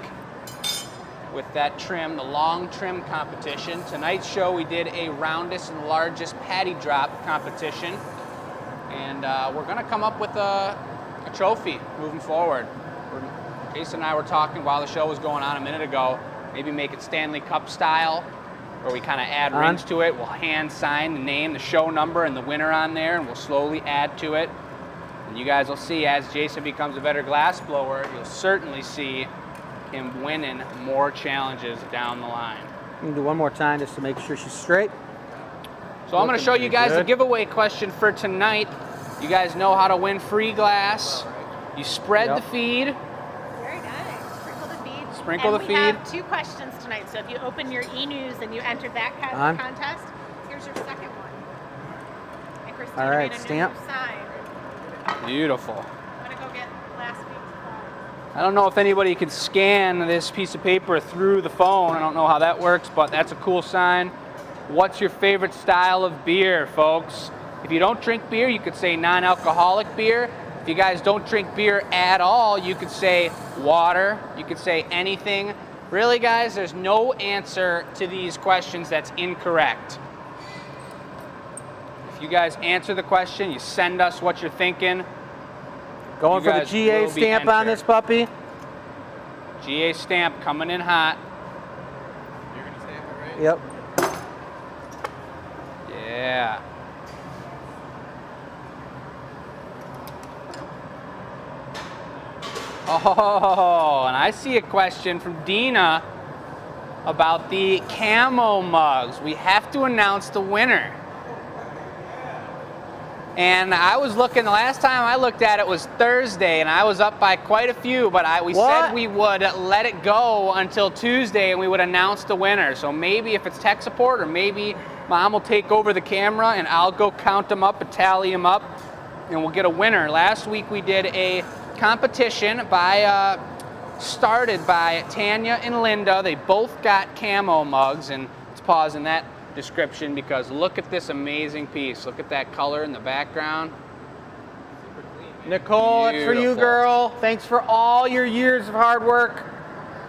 with that trim, the long trim competition. Tonight's show we did a roundest and largest patty drop competition. And we're gonna come up with a trophy moving forward. Jason and I were talking while the show was going on a minute ago, maybe make it Stanley Cup style, where we kind of add rings to it. We'll hand sign the name, the show number, and the winner on there, and we'll slowly add to it. And you guys will see as Jason becomes a better glass blower, you'll certainly see him winning more challenges down the line. You can do one more time just to make sure she's straight. So I'm going to show you guys the giveaway question for tonight. You guys know how to win free glass. You spread the feed. Very nice. Sprinkle the feed. Sprinkle the feed. We have two questions tonight. So if you open your e-news and you entered that contest, here's your second one. And Christina made a stamp. new sign. Beautiful. I'm going to go get last week's I don't know if anybody can scan this piece of paper through the phone. I don't know how that works, but that's a cool sign. What's your favorite style of beer, folks? If you don't drink beer, you could say non-alcoholic beer. If you guys don't drink beer at all, you could say water. You could say anything. Really, guys, there's no answer to these questions that's incorrect. If you guys answer the question, you send us what you're thinking. Going for the GA stamp on this puppy. GA stamp coming in hot. You're going to stamp it, right? Yep. Yeah. Oh, and I see a question from Dina about the camo mugs. We have to announce the winner. And I was looking, the last time I looked at it was Thursday, and I was up by quite a few, but we said we would let it go until Tuesday and we would announce the winner. So maybe if it's tech support, or maybe Mom will take over the camera and I'll go count them up and tally them up, and we'll get a winner. Last week we did a competition started by Tanya and Linda. They both got camo mugs, and let's pause in that description because look at this amazing piece. Look at that color in the background. Nicole, it's for you, Beautiful. girl. Thanks for all your years of hard work.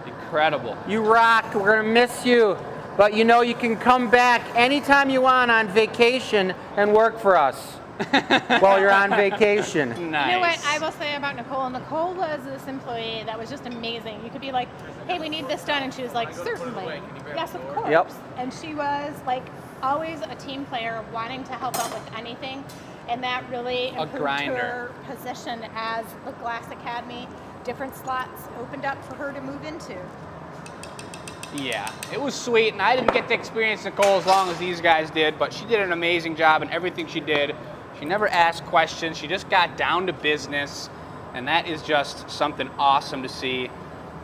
Incredible. You rock. We're going to miss you. But you know you can come back anytime you want on vacation and work for us while you're on vacation. Nice. You know what I will say about Nicole? Nicole was this employee that was just amazing. You could be like, hey, we need this done. And she was like, certainly. Yes, of course. Yep. And she was like always a team player, wanting to help out with anything. And that really improved her position as the Glass Academy. Different slots opened up for her to move into. Yeah, it was sweet, and I didn't get to experience Nicole as long as these guys did, but she did an amazing job in everything she did. She never asked questions. She just got down to business, and that is just something awesome to see.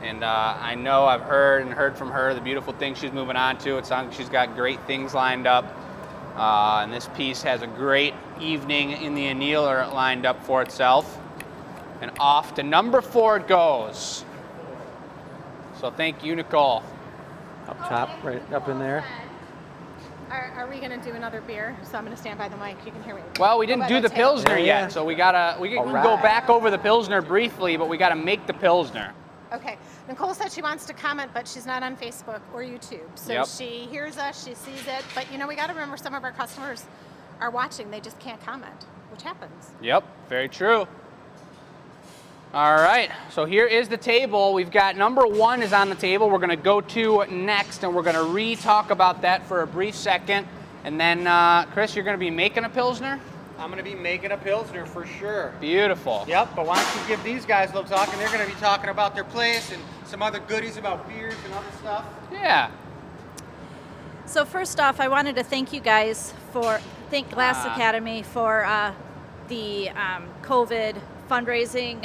And I know I've heard from her the beautiful things she's moving on to. It sounds like she's got great things lined up. And this piece has a great evening in the annealer lined up for itself. And off to number 4 it goes. So thank you, Nicole. Up top, right up in there. Are we going to do another beer? So I'm going to stand by the mic. You can hear me. Well, we didn't do the Pilsner Yeah, yet, yeah. so we can All go right. back over the Pilsner briefly, but we got to make the Pilsner. Okay. Nicole said she wants to comment, but she's not on Facebook or YouTube. So Yep. she hears us, she sees it. But you know, we got to remember some of our customers are watching. They just can't comment, which happens. Yep, very true. All right, so here is the table. We've got number 1 is on the table. We're going to go to next, and we're going to re-talk about that for a brief second. And then, Chris, you're going to be making a Pilsner? I'm going to be making a Pilsner for sure. Beautiful. Yep, but why don't you give these guys a little talk, and they're going to be talking about their place and some other goodies about beers and other stuff. Yeah. So first off, I wanted to thank you guys thank Glass Academy for the COVID fundraising.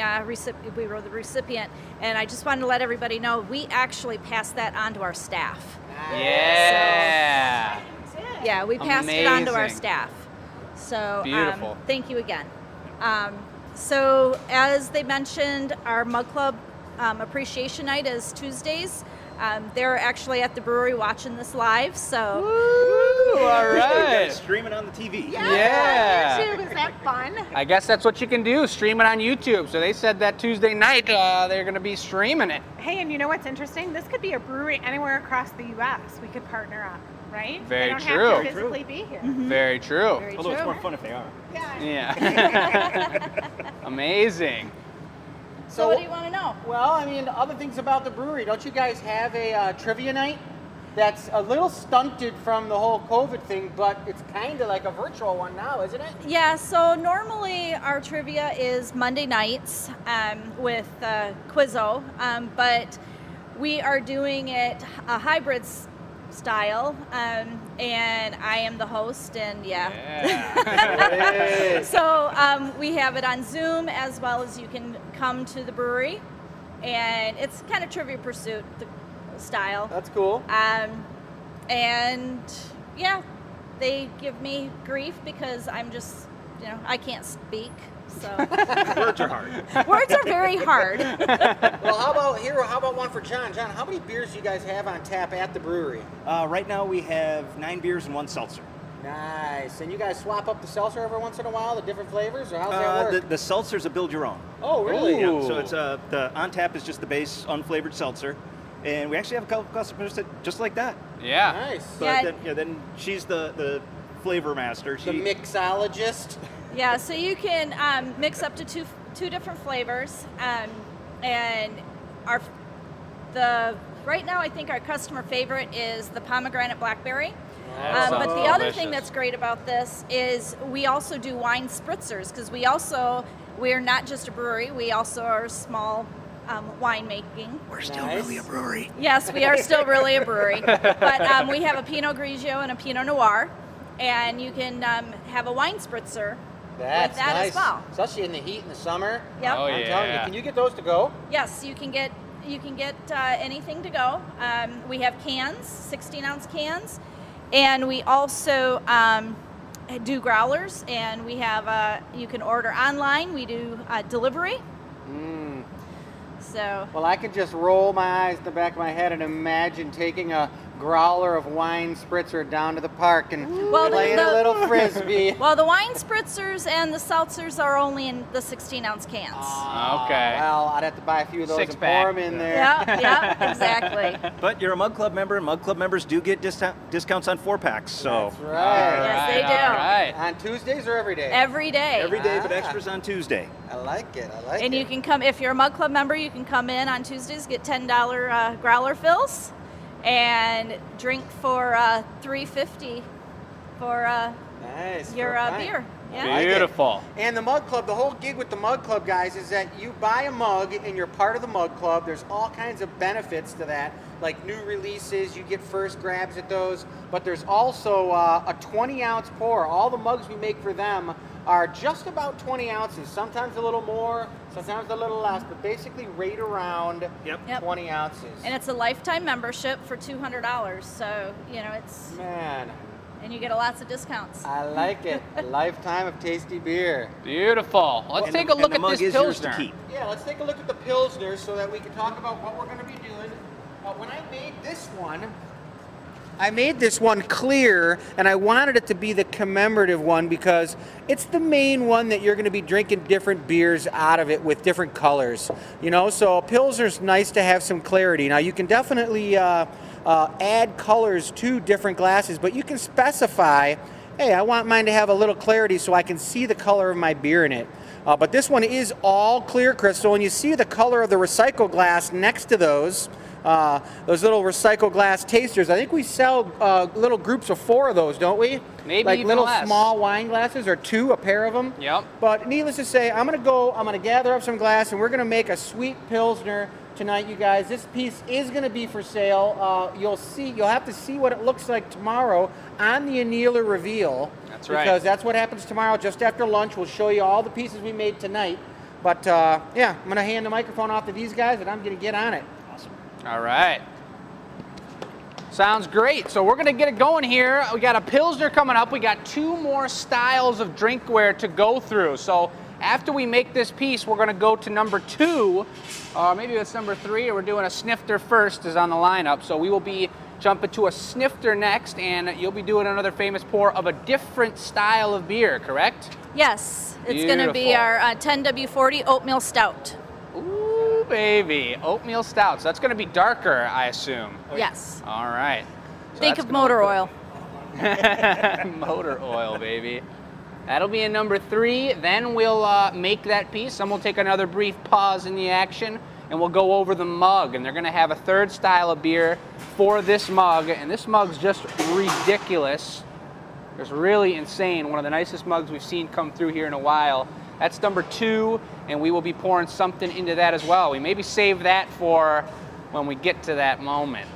We were the recipient, and I just wanted to let everybody know we actually passed that on to our staff. Yeah. Yeah, we passed it on to our Amazing. staff. So Beautiful. thank you again. So as they mentioned, our Mug Club Appreciation Night is Tuesdays. They're actually at the brewery watching this live, so. Woo, all right. Streaming on the TV. Yeah. YouTube, is that fun? I guess that's what you can do, stream it on YouTube. So they said that Tuesday night they're going to be streaming it. Hey, and you know what's interesting? This could be a brewery anywhere across the U.S. We could partner up, right? Very they don't true. have to physically be here. Very true. Very Although it's true. more fun if they are. Yeah. Amazing. So what do you want to know? Well, I mean, other things about the brewery. Don't you guys have a trivia night? That's a little stunted from the whole COVID thing, but it's kind of like a virtual one now, isn't it? Yeah, so normally our trivia is Monday nights with Quizzo, but we are doing it a hybrid style, and I am the host, and Yeah. So we have it on Zoom as well as you can come to the brewery, and it's kind of Trivia Pursuit style. That's cool. And yeah, they give me grief because I'm just, I can't speak. So Words are hard. words are very hard. Well, how about one for John? John, how many beers do you guys have on tap at the brewery? Right now we have 9 beers and 1 seltzer. Nice. And you guys swap up the seltzer every once in a while, the different flavors, or how's that work? The seltzer's a build your own. Oh, really? Ooh. Yeah, so it's the on tap is just the base unflavored seltzer, and we actually have a couple customers that just like that. Yeah. Nice. But Yeah. then she's the flavor master. The mixologist. Yeah, so you can mix up to two different flavors, and right now I think our customer favorite is the pomegranate blackberry. That But sounds the other delicious. thing that's great about this is we also do wine spritzers, because we're not just a brewery, we also are a small winemaking. We're still really a brewery. Yes, we are still really a brewery, but we have a Pinot Grigio and a Pinot Noir, and you can have a wine spritzer That's with that nice. as well. Especially in the heat in the summer. Yep. Oh, I'm telling you, yeah. can you get those to go? Yes, you can get anything to go. We have cans, 16-ounce cans, and we also do growlers, and we have you can order online. We do delivery. So Well, I can just roll my eyes in the back of my head and imagine taking a growler of wine spritzer down to the park and Well, playing a little frisbee. Well, the wine spritzers and the seltzers are only in the 16-ounce cans. Okay. Well, I'd have to buy a few of those and Six-pack. pour them in there. Yeah, exactly. But you're a Mug Club member, and Mug Club members do get discounts on 4-packs. So That's right. Yes, they do. All right. On Tuesdays or every day? Every day. every day, but Ah. extras on Tuesday. I like it. I like And it. you can come, if you're a Mug Club member, you can come in on Tuesdays, get $10 growler fills, and drink for $3.50 for Nice. your for a pint. beer. Yeah. like it. Beautiful. And the Mug Club, the whole gig with the Mug Club, guys, is that you buy a mug and you're part of the Mug Club. There's all kinds of benefits to that, like new releases, you get first grabs at those, but there's also a 20-ounce pour. All the mugs we make for them are just about 20 ounces, sometimes a little more, sometimes a little less, but basically right around Yep. 20 ounces. And it's a lifetime membership for $200. So, you know, it's, Man, and you get lots of discounts. I like it. A lifetime of tasty beer. Beautiful. Let's And take the- a look and the at mug this is yours to Pilsner. keep. Yeah, let's take a look at the Pilsner so that we can talk about what we're going to be doing. When I made this one clear, and I wanted it to be the commemorative one because it's the main one that you're going to be drinking different beers out of it with different colors. You know, so Pilsner's nice to have some clarity. Now, you can definitely add colors to different glasses, but you can specify, hey, I want mine to have a little clarity so I can see the color of my beer in it. But this one is all clear crystal, and you see the color of the recycled glass next to those little recycled glass tasters. I think we sell little groups of 4 of those, don't we? Maybe like even little less. small wine glasses, or 2, a pair of them. Yep. But needless to say, I'm gonna gather up some glass, and we're gonna make a sweet Pilsner tonight, you guys. This piece is gonna be for sale. You'll have to see what it looks like tomorrow on the Annealer reveal. That's right. Because that's what happens tomorrow, just after lunch. We'll show you all the pieces we made tonight. But yeah, I'm gonna hand the microphone off to these guys, and I'm gonna get on it. All right. Sounds great. So we're going to get it going here. We got a Pilsner coming up. We got 2 more styles of drinkware to go through. So after we make this piece, we're going to go to number 2, or maybe it's number 3, or we're doing a Snifter first is on the lineup. So we will be jumping to a Snifter next, and you'll be doing another famous pour of a different style of beer, correct? Yes, it's going to be Beautiful. our 10W40 Oatmeal Stout. Ooh, baby. Oatmeal stouts. That's going to be darker, I assume. Yes. All right. So Think that's of gonna motor oil. Motor oil, baby. That'll be in number 3. Then we'll make that piece, and we'll take another brief pause in the action, and we'll go over the mug. And they're going to have a 3rd style of beer for this mug, and this mug's just ridiculous. It's really insane. One of the nicest mugs we've seen come through here in a while. That's number 2, and we will be pouring something into that as well. We maybe save that for when we get to that moment.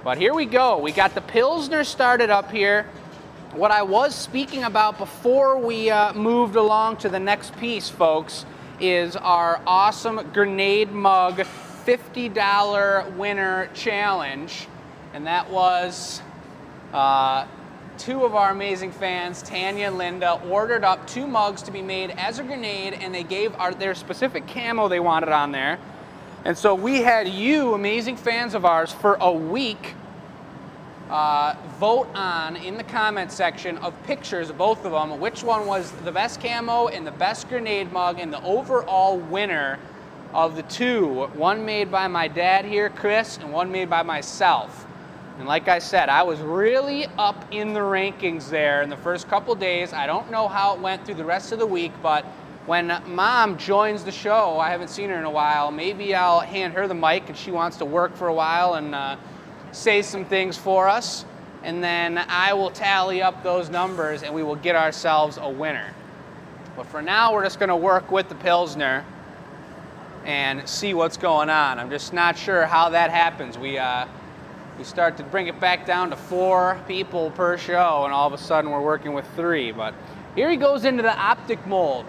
But here we go. We got the Pilsner started up here. What I was speaking about before we moved along to the next piece, folks, is our awesome grenade mug $50 winner challenge. And that was 2 of our amazing fans, Tanya and Linda, ordered up 2 mugs to be made as a grenade, and they gave their specific camo they wanted on there. And so we had you, amazing fans of ours, for a week vote on in the comment section of pictures of both of them, which one was the best camo and the best grenade mug, and the overall winner of the 2. One made by my dad here, Chris, and one made by myself. And like I said, I was really up in the rankings there in the first couple days. I don't know how it went through the rest of the week, but when Mom joins the show, I haven't seen her in a while, maybe I'll hand her the mic and she wants to work for a while and say some things for us. And then I will tally up those numbers and we will get ourselves a winner. But for now, we're just gonna work with the Pilsner and see what's going on. I'm just not sure how that happens. We start to bring it back down to 4 people per show, and all of a sudden we're working with 3. But here he goes into the optic mold,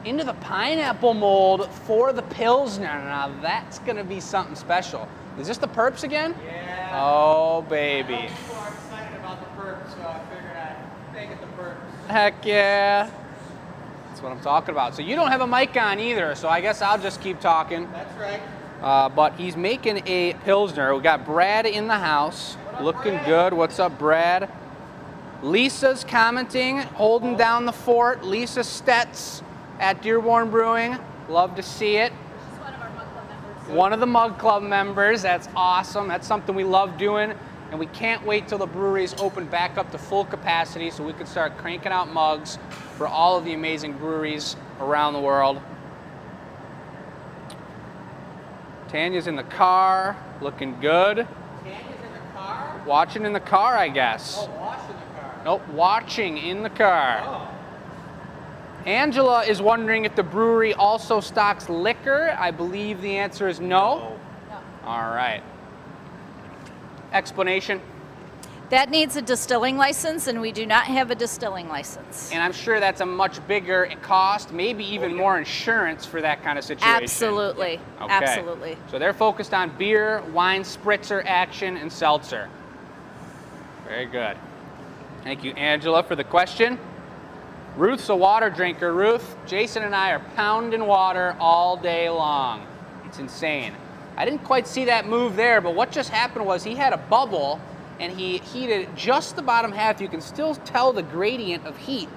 into the pineapple mold for the Pilsner. Now that's gonna be something special. Is this the Perps again? Yeah. Oh, baby. People are excited about the Perps, so I figured I'd make it the Perps. Heck yeah. That's what I'm talking about. So you don't have a mic on either, so I guess I'll just keep talking. That's right. But he's making a Pilsner. We got Brad in the house, looking good. What's up, Brad? Lisa's commenting, holding down the fort. Lisa Stetz at Dearborn Brewing. Love to see it. She's one of our Mug Club members. One of the Mug Club members. That's awesome. That's something we love doing. And we can't wait till the breweries open back up to full capacity so we can start cranking out mugs for all of the amazing breweries around the world. Tanya's in the car, looking good. Tanya's in the car? Watching in the car, I guess. Oh, watching the car. Nope, watching in the car. Oh. Angela is wondering if the brewery also stocks liquor. I believe the answer is no. All right. Explanation? That needs a distilling license, and we do not have a distilling license. And I'm sure that's a much bigger cost, maybe even more insurance for that kind of situation. Absolutely. Okay. Absolutely. So they're focused on beer, wine, spritzer, action, and seltzer. Very good. Thank you, Angela, for the question. Ruth's a water drinker. Ruth, Jason and I are pounding water all day long. It's insane. I didn't quite see that move there, but what just happened was he had a bubble and he heated just the bottom half. You can still tell the gradient of heat.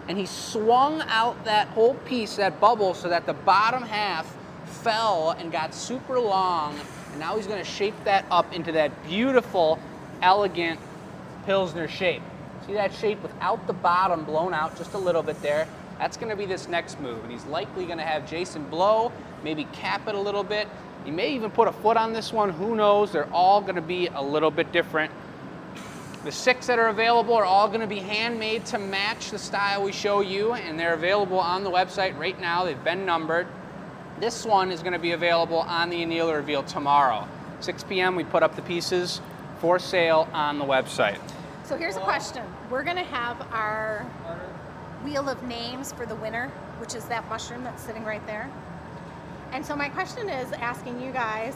And he swung out that whole piece, that bubble, so that the bottom half fell and got super long. And now he's gonna shape that up into that beautiful, elegant Pilsner shape. See that shape without the bottom blown out just a little bit there? That's gonna be this next move. And he's likely gonna have Jason blow, maybe cap it a little bit. He may even put a foot on this one, who knows? They're all gonna be a little bit different. The 6 that are available are all gonna be handmade to match the style we show you, and they're available on the website right now. They've been numbered. This one is gonna be available on the annealer reveal tomorrow. 6 p.m. we put up the pieces for sale on the website. So here's a question. We're gonna have our wheel of names for the winner, which is that mushroom that's sitting right there. And so my question is asking you guys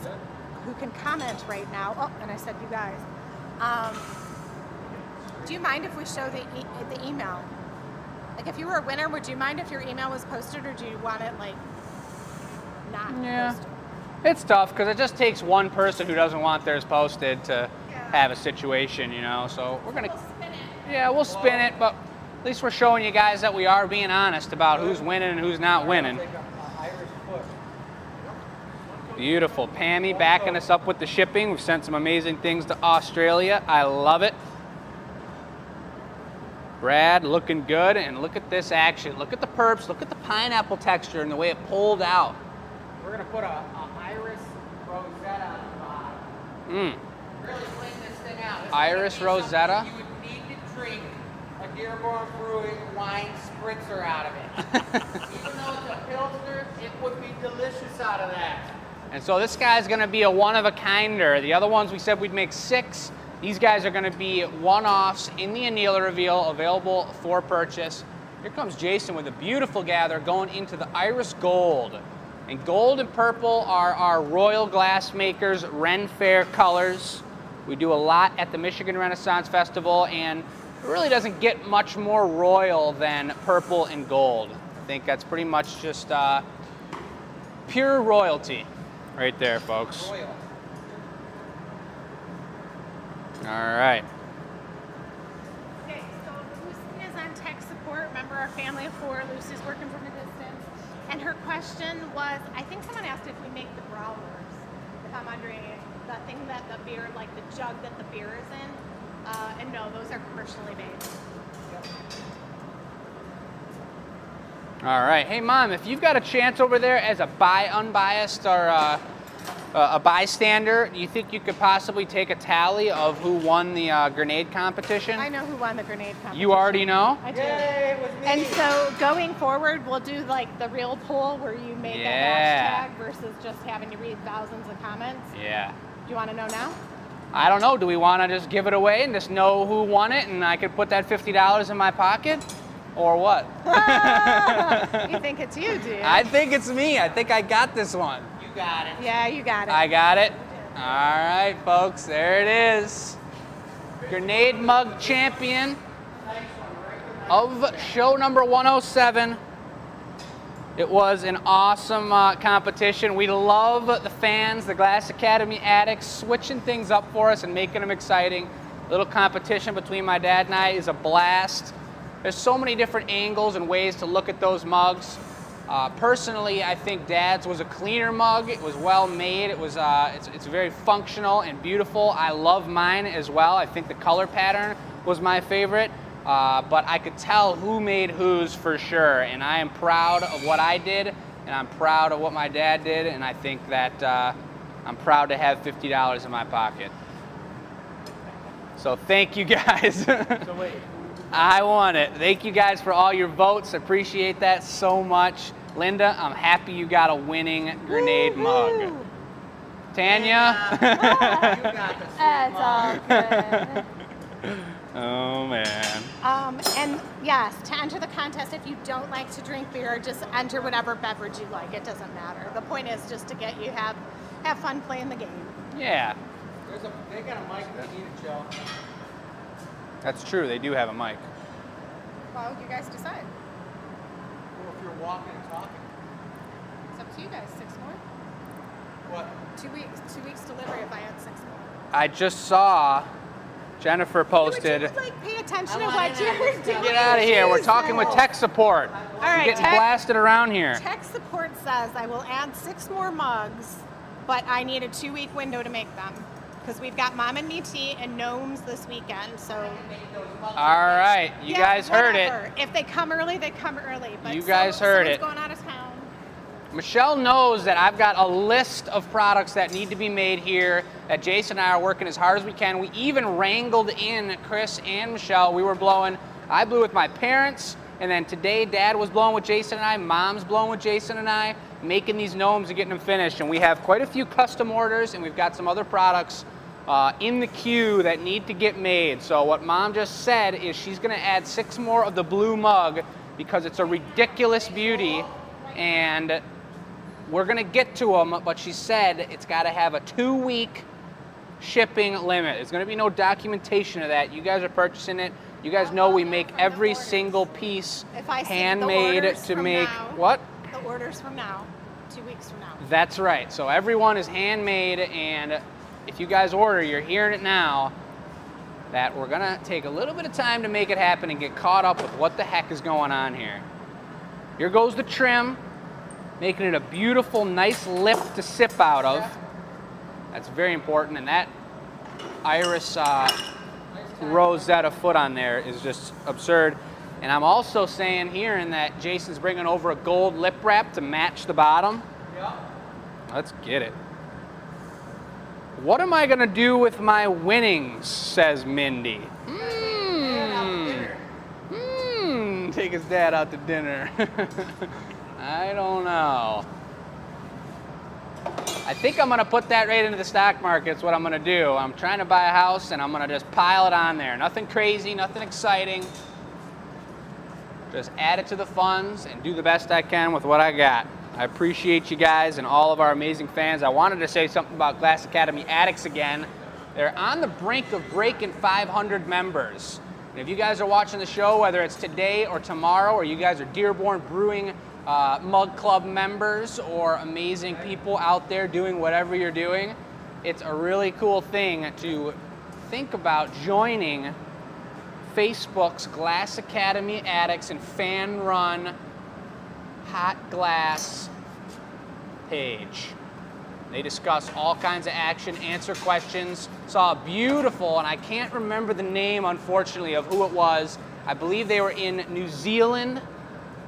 who can comment right now. Oh, and I said you guys. Do you mind if we show the email? Like if you were a winner, would you mind if your email was posted, or do you want it like not posted? It's tough because it just takes one person who doesn't want theirs posted to have a situation, you know. So we're gonna, We'll spin it. yeah, we'll spin it, but at least we're showing you guys that we are being honest about who's winning and who's not winning. Beautiful. Pammy backing us up with the shipping. We've sent some amazing things to Australia. I love it. Brad looking good, and look at this action. Look at the perps, look at the pineapple texture and the way it pulled out. We're gonna put a Iris Rosetta on the bottom. Really clean this thing out. This Iris is gonna be Rosetta. something you would need to drink a Dearborn Brewing wine spritzer out of it. Even though it's a Pilsner, it would be delicious out of that. And so this guy's gonna be a one-of-a-kinder. The other ones we said we'd make 6. These guys are gonna be one-offs in the annealer reveal, available for purchase. Here comes Jason with a beautiful gather going into the Iris Gold. And gold and purple are our Royal Glassmakers Ren Fair colors. We do a lot at the Michigan Renaissance Festival, and it really doesn't get much more royal than purple and gold. I think that's pretty much just pure royalty right there, folks. Royal. All right. Okay, so Lucy is on tech support. Remember our family of 4. Lucy's working from a distance. And her question was, I think someone asked if we make the growlers. If I'm wondering, the thing that the beer, like the jug that the beer is in. And no, those are commercially made. All right. Hey, Mom, if you've got a chance over there as a unbiased or a bystander, do you think you could possibly take a tally of who won the grenade competition? I know who won the grenade competition. You already know? I do. Yay, it was me. And so going forward, we'll do like the real poll where you make a hashtag versus just having to read thousands of comments. Yeah. Do you want to know now? I don't know. Do we want to just give it away and just know who won it and I could put that $50 in my pocket? Or what? You think it's you, do you? I think it's me. I think I got this one. You got it. Yeah, you got it. I got it. All right, folks, there it is. Grenade mug champion of show number 107. It was an awesome competition. We love the fans, the Glass Academy addicts, switching things up for us and making them exciting. Little competition between my dad and I is a blast. There's so many different angles and ways to look at those mugs. Personally, I think Dad's was a cleaner mug. It was well made. It was it's very functional and beautiful. I love mine as well. I think the color pattern was my favorite. But I could tell who made whose for sure, and I am proud of what I did, and I'm proud of what my dad did, and I think that I'm proud to have $50 in my pocket. So thank you guys. So wait. I won it. Thank you guys for all your votes. I appreciate that so much. Linda, I'm happy you got a winning grenade mug. Tanya? You got the That's all good. Oh man. And yes, to enter the contest, if you don't like to drink beer, just enter whatever beverage you like. It doesn't matter. The point is just to get you have fun playing the game. Yeah. They got a mic if you need it, Joe. That's true. They do have a mic. Well, you guys decide. Or if you're walking and talking. It's up to you guys. 6 more. What? 2 weeks. 2 weeks delivery if I add 6 more. I just saw Jennifer posted. Would you, like, pay attention to what you're doing? Get out of here. We're talking with tech support. All right, We're getting blasted around here. Tech support says I will add 6 more mugs, but I need a 2-week window to make them. Because we've got Mom and Me Tea and Gnomes this weekend, so. All right, you guys heard it. If they come early, they come early. But You guys heard it. Someone's going out of town. Michelle knows that I've got a list of products that need to be made here, that Jason and I are working as hard as we can. We even wrangled in Chris and Michelle. We were blowing, I blew with my parents, and then today Dad was blowing with Jason and I, Mom's blowing with Jason and I, making these gnomes and getting them finished. And we have quite a few custom orders, and we've got some other products in the queue that need to get made. So what Mom just said is she's gonna add 6 more of the blue mug because it's a ridiculous beauty, and we're gonna get to them, but she said it's gotta have a 2-week shipping limit. There's gonna be no documentation of that. You guys are purchasing it. You guys know we make every single piece handmade to make, what? The orders from now, 2 weeks from now. That's right. So everyone is handmade, and if you guys order, you're hearing it now, that we're gonna take a little bit of time to make it happen and get caught up with what the heck is going on here. Here goes the trim, making it a beautiful, nice lip to sip out of. That's very important, and that iris Rosetta foot on there is just absurd. And I'm also saying here in that Jason's bringing over a gold lip wrap to match the bottom. Yeah. Let's get it. What am I gonna do with my winnings, says Mindy. Take his dad out to dinner. I don't know. I think I'm gonna put that right into the stock market. It's what I'm gonna do. I'm trying to buy a house and I'm gonna just pile it on there. Nothing crazy, nothing exciting. Just add it to the funds and do the best I can with what I got. I appreciate you guys and all of our amazing fans. I wanted to say something about Glass Academy Addicts again. They're on the brink of breaking 500 members. And if you guys are watching the show, whether it's today or tomorrow, or you guys are Dearborn Brewing Mug Club members or amazing people out there doing whatever you're doing, it's a really cool thing to think about joining Facebook's Glass Academy Addicts and fan-run hot glass page. They discuss all kinds of action, answer questions. Saw a beautiful, and I can't remember the name, unfortunately, of who it was. I believe they were in New Zealand,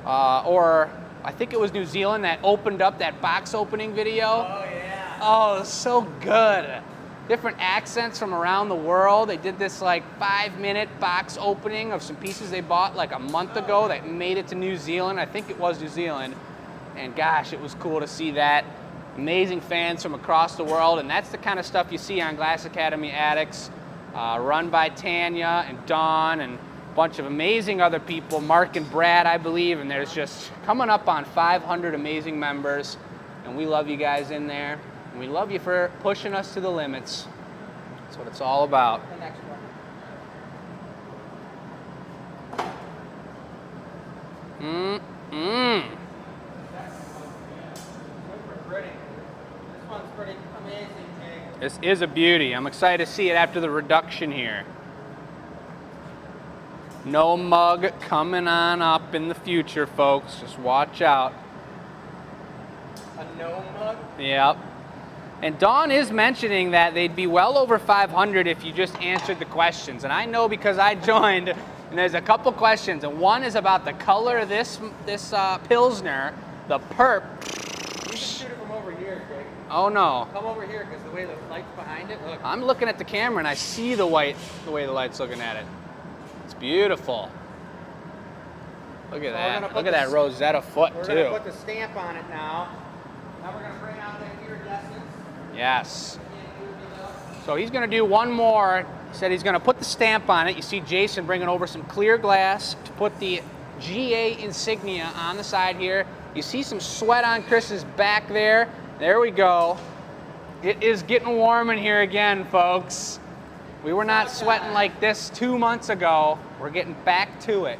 or I think it was New Zealand that opened up that box opening video. Oh, yeah. Oh, it was so good. Different accents from around the world. They did this like 5-minute box opening of some pieces they bought like a month ago that made it to New Zealand. I think it was New Zealand. And gosh, it was cool to see that. Amazing fans from across the world. And that's the kind of stuff you see on Glass Academy Addicts, run by Tanya and Dawn and a bunch of amazing other people, Mark and Brad, I believe. And there's just coming up on 500 amazing members. And we love you guys in there. And we love you for pushing us to the limits. That's what it's all about. The next one. This is a beauty. I'm excited to see it after the reduction here. No mug coming on up in the future, folks. Just watch out. A no mug? Yep. And Dawn is mentioning that they'd be well over 500 if you just answered the questions. And I know because I joined, and there's a couple questions. And one is about the color of this Pilsner, the perp. You can shoot it from over here, Greg. Oh no. Come over here because the way the light's behind it, look. I'm looking at the camera and I see the white, the way the light's looking at it. It's beautiful. Look at that. Look at that Rosetta foot too. We're going to put the stamp on it now. Now we're going to bring out that iridescence. Yes. So he's going to do one more. He said he's going to put the stamp on it. You see Jason bringing over some clear glass to put the GA insignia on the side here. You see some sweat on Chris's back there. There we go. It is getting warm in here again, folks. We were not sweating like this 2 months ago. We're getting back to it.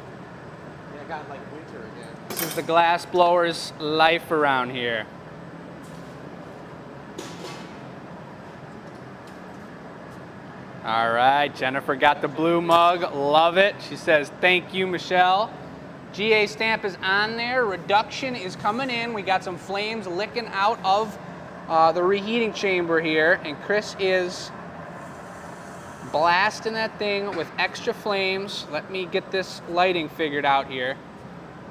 Yeah, it got like winter again. This is the glass blower's life around here. All right, Jennifer got the blue mug. Love it. She says, thank you, Michelle. GA stamp is on there. Reduction is coming in. We got some flames licking out of the reheating chamber here. And Chris is blasting that thing with extra flames. Let me get this lighting figured out here.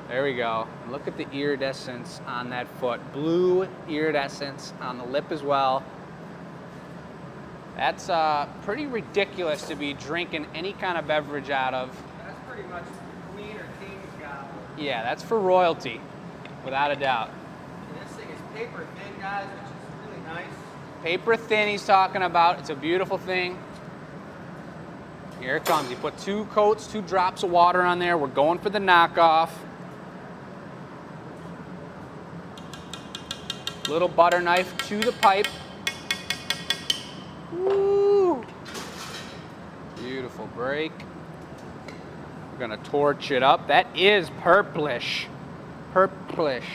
There we go. Look at the iridescence on that foot. Blue iridescence on the lip as well. That's pretty ridiculous to be drinking any kind of beverage out of. That's pretty much Queen or King's goblet. Yeah, that's for royalty, without a doubt. And this thing is paper thin, guys, which is really nice. Paper thin he's talking about. It's a beautiful thing. Here it comes. He put 2 coats, 2 drops of water on there. We're going for the knockoff. Little butter knife to the pipe. Woo! Beautiful break. We're gonna torch it up. That is purplish. Purplish.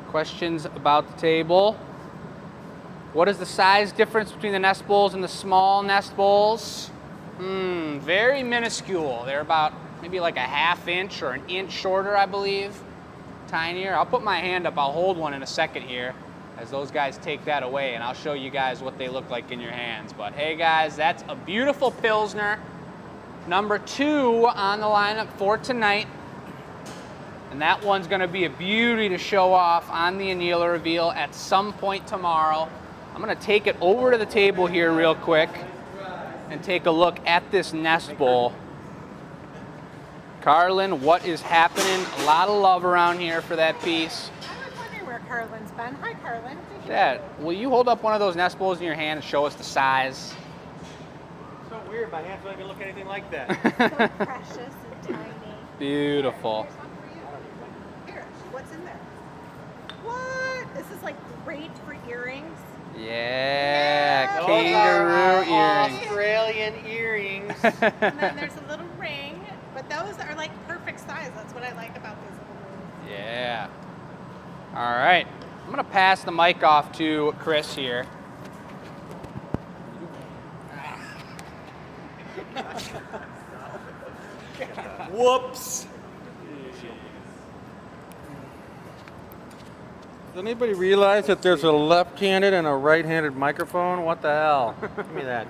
Questions about the table? What is the size difference between the nest bowls and the small nest bowls? Very minuscule. They're about maybe like a ½ inch or an inch shorter, I believe. Tinier. I'll put my hand up. I'll hold one in a second here as those guys take that away, and I'll show you guys what they look like in your hands. But hey guys, that's a beautiful Pilsner. Number 2 on the lineup for tonight. And that one's gonna be a beauty to show off on the annealer reveal at some point tomorrow. I'm gonna take it over to the table here real quick and take a look at this nest bowl. Carlin, what is happening? A lot of love around here for that piece. I was wondering where Carlin's been. Hi, Carlin. Dad, will you hold up one of those nest bowls in your hand and show us the size? So weird, my hands don't even look anything like that. So precious and tiny. Beautiful. Here's one for you. Here, what's in there? What? This is like great for earrings. Yeah, Those kangaroo earrings. Australian earrings. And then there's a little ring, but those are like perfect size. That's what I like about these little rings. Yeah. All right. I'm going to pass the mic off to Chris here. Whoops. Does anybody realize that there's a left-handed and a right-handed microphone? What the hell? Give me that.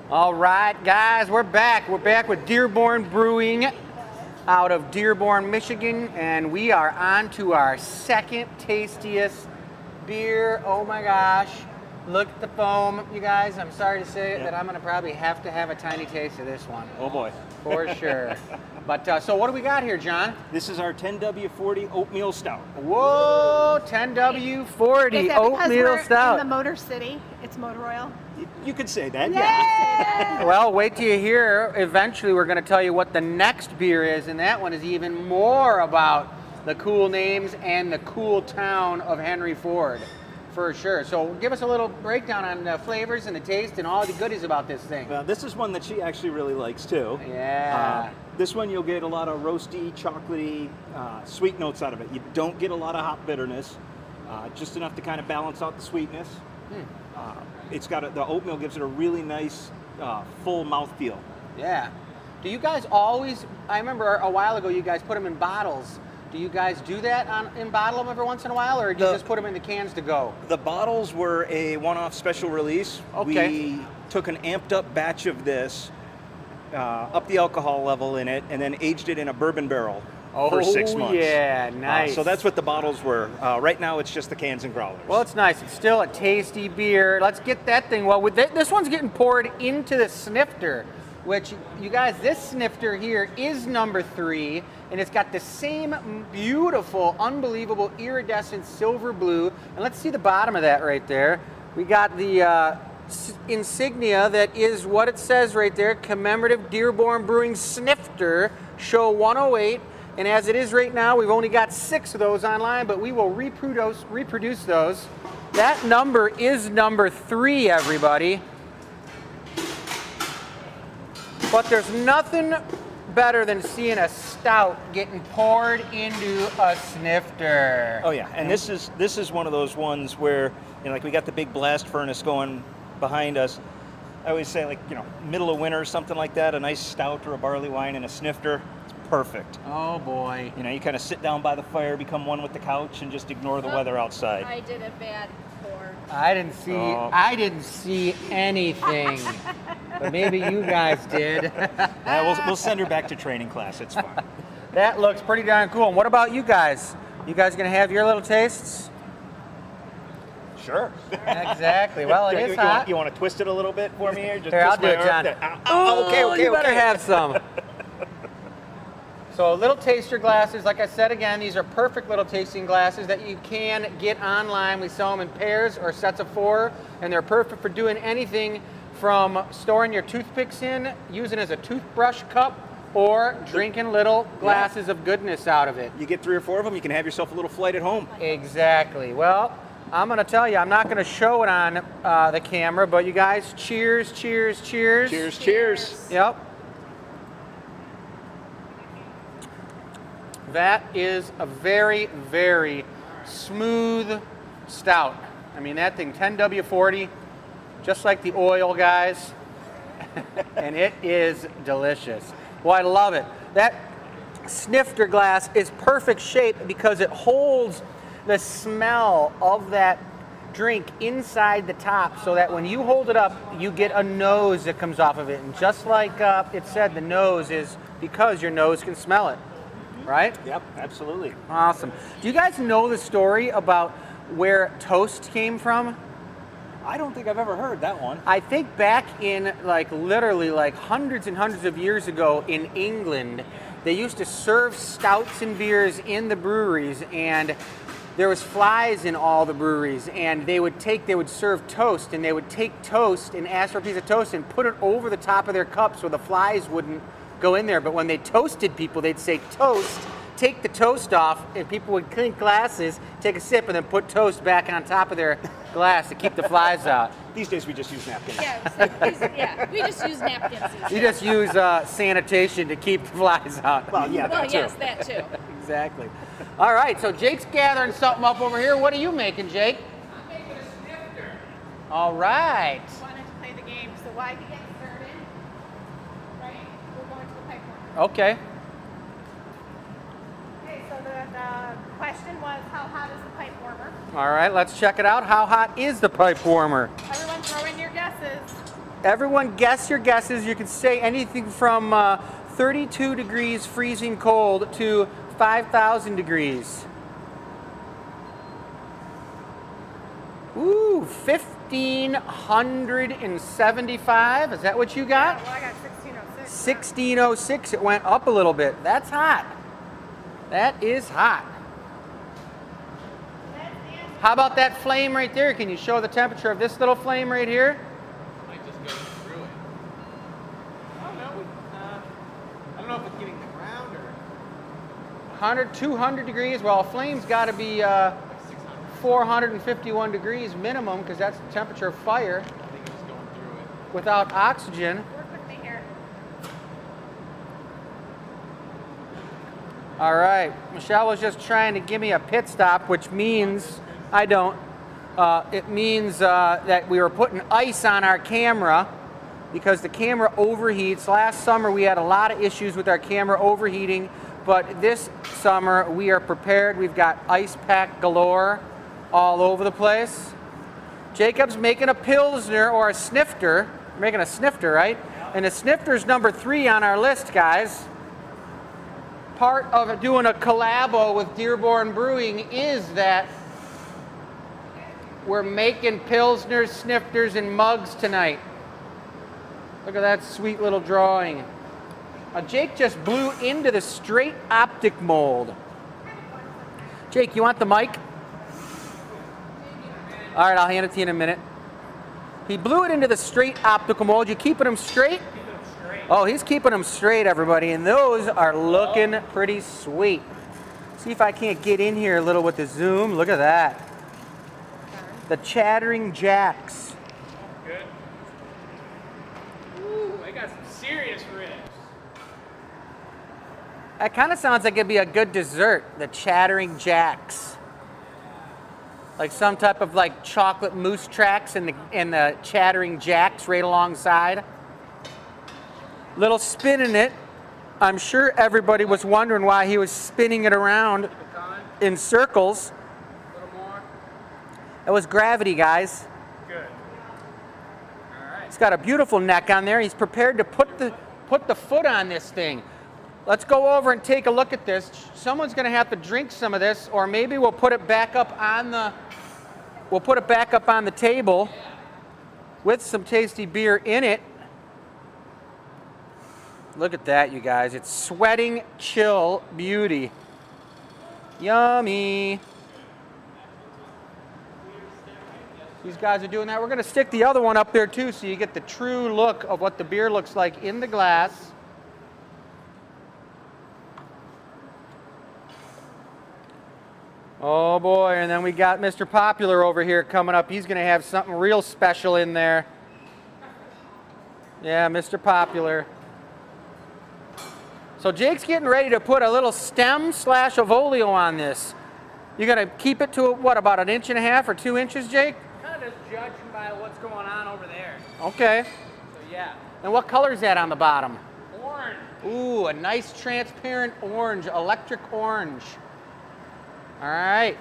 All right, guys, we're back. We're back with Dearborn Brewing out of Dearborn, Michigan, and we are on to our second tastiest beer. Oh my gosh. Look at the foam, you guys. I'm sorry to say that I'm going to probably have to have a tiny taste of this one. Oh boy. For sure. But so what do we got here, John? This is our 10W40 Oatmeal Stout. Whoa, 10W40 Is that Oatmeal because we're Stout. in the Motor City? It's Motor Oil. You could say that, yeah. Well, wait till you hear. Eventually, we're going to tell you what the next beer is, and that one is even more about the cool names and the cool town of Henry Ford, for sure. So give us a little breakdown on the flavors and the taste and all the goodies about this thing. This is one that she actually really likes too. Yeah. This one you'll get a lot of roasty, chocolatey, sweet notes out of it. You don't get a lot of hop bitterness, just enough to kind of balance out the sweetness. It's got the oatmeal gives it a really nice full mouthfeel. Yeah. Do you guys always, I remember a while ago you guys put them in bottles. Do you guys do that in bottle them every once in a while, or do you just put them in the cans to go? The bottles were a one-off special release. Okay. We took an amped up batch of this, upped the alcohol level in it, and then aged it in a bourbon barrel for 6 months. Oh, yeah, nice. So that's what the bottles were. Right now it's just the cans and growlers. Well, it's nice. It's still a tasty beer. Let's get that thing. Well, this one's getting poured into the snifter, which, you guys, this snifter here is number 3, and it's got the same beautiful, unbelievable iridescent silver blue. And let's see the bottom of that right there. We got the insignia that is what it says right there, commemorative Dearborn Brewing Snifter, show 108. And as it is right now, we've only got 6 of those online, but we will reproduce those. That number is number 3, everybody. But there's nothing better than seeing a stout getting poured into a snifter. Oh yeah, and this is one of those ones where, like we got the big blast furnace going behind us. I always say, like, middle of winter or something like that, a nice stout or a barley wine and a snifter, it's perfect. Oh boy. You kind of sit down by the fire, become one with the couch, and just ignore the weather outside. I did a bad pour. I didn't see anything. But maybe you guys did. We'll send her back to training class. It's fine. That looks pretty darn cool. And what about you guys? You guys gonna have your little tastes? Sure. Exactly. Well, it is hot. You want to twist it a little bit for me here? Just Here, I'll twist do it, my arm John. there. Oh, okay. You better have some. So little taster glasses, like I said again, these are perfect little tasting glasses that you can get online. We sell them in pairs or sets of 4, and they're perfect for doing anything from storing your toothpicks in, using as a toothbrush cup, or drinking little glasses of goodness out of it. You get 3 or 4 of them, you can have yourself a little flight at home. Exactly. Well, I'm going to tell you, I'm not going to show it on the camera, but you guys, cheers, cheers, cheers. Cheers, cheers. Yep. That is a very, very smooth stout. I mean, that thing, 10W40, just like the oil, guys. And it is delicious. Well, I love it. That snifter glass is perfect shape because it holds the smell of that drink inside the top, so that when you hold it up, you get a nose that comes off of it. And just like it said, the nose is because your nose can smell it. Right? Yep, absolutely. Awesome. Do you guys know the story about where toast came from? I don't think I've ever heard that one. I think back in literally hundreds and hundreds of years ago in England, they used to serve stouts and beers in the breweries, and there was flies in all the breweries, and they would serve toast, and they would take toast and ask for a piece of toast and put it over the top of their cup so the flies wouldn't go in there. But when they toasted people, they'd say toast, take the toast off, and people would clink glasses, take a sip, and then put toast back on top of their glass to keep the flies out. These days we just use napkins. Yeah, we just use napkins. You just use sanitation to keep the flies out. Well, yeah, that too. Yes, that too. Exactly. All right, so Jake's gathering something up over here. What are you making, Jake? I'm making a snifter. All right. I wanted to play the game, so why get started? Right? We're going to the pipe warmer. Okay. Okay, so the question was, how hot is the pipe warmer? All right, let's check it out. How hot is the pipe warmer? Everyone throw in your guesses. Everyone guess your guesses. You can say anything from 32 degrees freezing cold to 5,000 degrees. Ooh, 1,575. Is that what you got? Well, I got 1606. 1606. It went up a little bit. That's hot. That is hot. How about that flame right there? Can you show the temperature of this little flame right here? Might just go through it. I don't know. I don't know if it's getting the ground or 100, 200 degrees. Well, a flame's got to be 451 degrees minimum, because that's the temperature of fire I think it's just going through it. without oxygen. Work with me here. All right, Michelle was just trying to give me a pit stop, which means I don't. It means that we were putting ice on our camera because the camera overheats. Last summer we had a lot of issues with our camera overheating, but this summer we are prepared. We've got ice pack galore all over the place. Jacob's making a Pilsner or a Snifter. We're making a Snifter, right? And the Snifter's number 3 on our list, guys. Part of doing a collabo with Dearborn Brewing is that we're making Pilsners, Snifters, and mugs tonight. Look at that sweet little drawing. Jake just blew into the straight optic mold. Jake, you want the mic? All right, I'll hand it to you in a minute. He blew it into the straight optical mold. You keeping them straight? Oh, he's keeping them straight, everybody, and those are looking pretty sweet. See if I can't get in here a little with the zoom. Look at that. The Chattering Jacks. Good. Ooh, they got some serious ribs. That kind of sounds like it'd be a good dessert, the Chattering Jacks. Like some type of like chocolate mousse tracks and the Chattering Jacks right alongside. Little spin in it. I'm sure everybody was wondering why he was spinning it around in circles. A little more. It was gravity, guys. Good. All right. He's got a beautiful neck on there. He's prepared to put the foot on this thing. Let's go over and take a look at this. Someone's going to have to drink some of this, or maybe we'll put it back up on the table with some tasty beer in it. Look at that, you guys. It's sweating chill beauty. Yummy. These guys are doing that. We're going to stick the other one up there too so you get the true look of what the beer looks like in the glass. Oh boy, and then we got Mr. Popular over here coming up. He's going to have something real special in there. Yeah, Mr. Popular. So Jake's getting ready to put a little stem / Avolio on this. You're going to keep it to, what, about 1.5 inches or 2 inches, Jake? Kind of just judging by what's going on over there. Okay. So yeah. And what color is that on the bottom? Orange. Ooh, a nice transparent orange, electric orange. All right.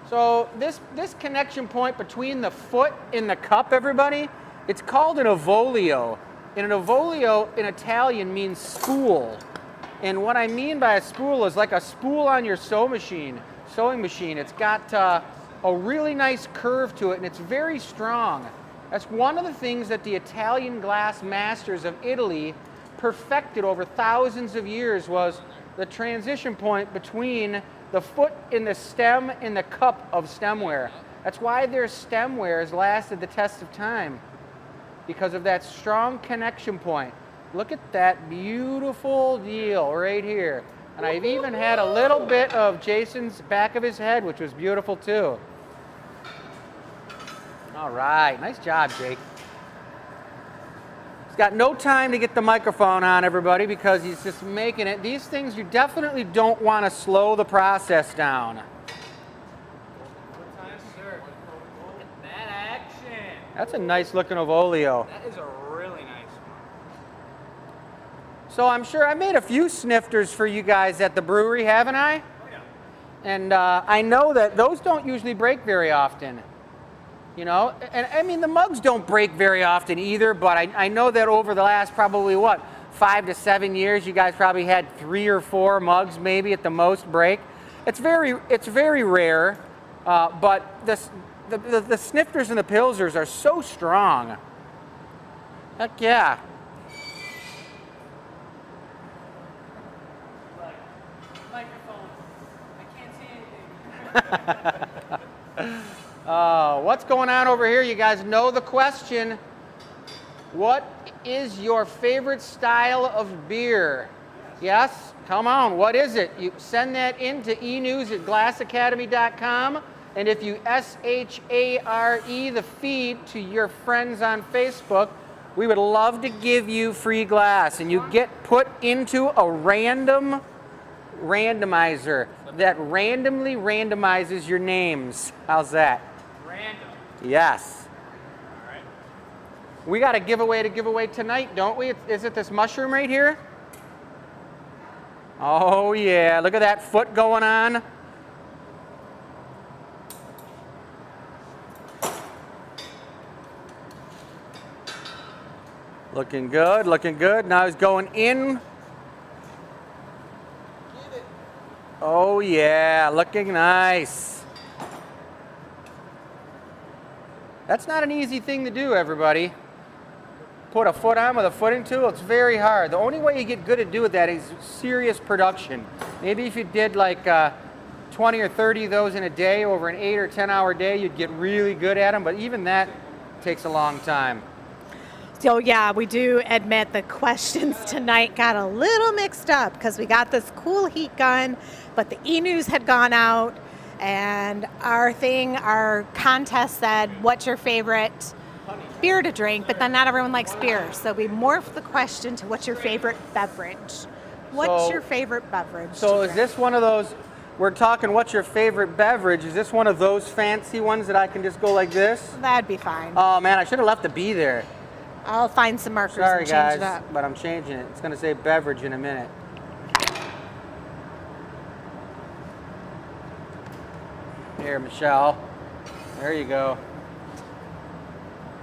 So this connection point between the foot and the cup, everybody, it's called an Avolio. And an Avolio in Italian means spool. And what I mean by a spool is like a spool on your sewing machine. It's got a really nice curve to it, and it's very strong. That's one of the things that the Italian glass masters of Italy perfected over thousands of years, was the transition point between the foot and the stem and the cup of stemware. That's why their stemware has lasted the test of time, because of that strong connection point. Look at that beautiful deal right here. And I've even had a little bit of Jason's back of his head, which was beautiful too. All right, nice job, Jake. He's got no time to get the microphone on, everybody, because he's just making it. These things, you definitely don't want to slow the process down. What time, sir? Look at that action. That's a nice looking Avolio. That is a really nice one. So I'm sure I made a few Snifters for you guys at the brewery, haven't I? Oh, yeah. And I know that those don't usually break very often. You know, and I mean, the mugs don't break very often either, but I know that over the last probably, what, 5 to 7 years, you guys probably had 3 or 4 mugs maybe at the most break. It's very rare, but the Snifters and the Pilsners are so strong. Heck yeah. Microphone. I can't see anything. What's going on over here? You guys know the question. What is your favorite style of beer? Yes? Come on, what is it? You send that in to enews@glassacademy.com, and if you SHARE the feed to your friends on Facebook, we would love to give you free glass, and you get put into a random randomizer that randomly randomizes your names. How's that? Random. Yes. All right. We got a giveaway to give away tonight, don't we? Is it this mushroom right here? Oh yeah, look at that foot going on. Looking good, looking good. Now he's going in. Oh yeah, looking nice. That's not an easy thing to do, everybody. Put a foot on with a footing tool, it's very hard. The only way you get good at doing that is serious production. Maybe if you did like 20 or 30 of those in a day over an 8 or 10 hour day, you'd get really good at them, but even that takes a long time. So yeah, we do admit the questions tonight got a little mixed up because we got this cool heat gun, but the e-news had gone out, and our contest said, what's your favorite beer to drink? But then not everyone likes beer, so we morphed the question to what's your favorite beverage? What's your favorite beverage? So is this one of those, we're talking what's your favorite beverage, is this one of those fancy ones that I can just go like this? That'd be fine. Oh man, I should have left the B there. I'll find some markers Sorry and change guys, it up. but I'm changing it. It's going to say beverage in a minute. Here, Michelle. There you go.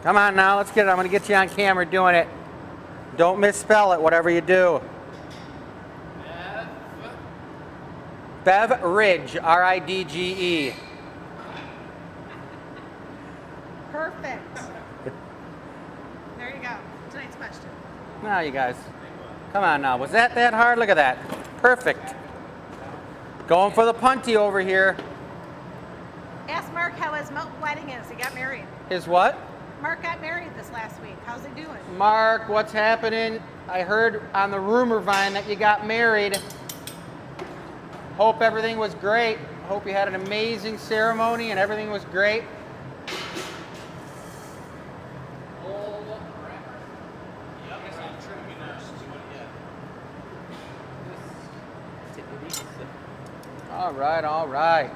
Come on now, let's get it. I'm going to get you on camera doing it. Don't misspell it, whatever you do. Beverage, R-I-D-G-E. Perfect. There you go. Tonight's question. Now you guys, come on now. Was that hard? Look at that. Perfect. Going for the punty over here. Ask Mark how his wedding is. He got married. His what? Mark got married this last week. How's he doing? Mark, what's happening? I heard on the rumor vine that you got married. Hope everything was great. Hope you had an amazing ceremony and everything was great. All right, all right.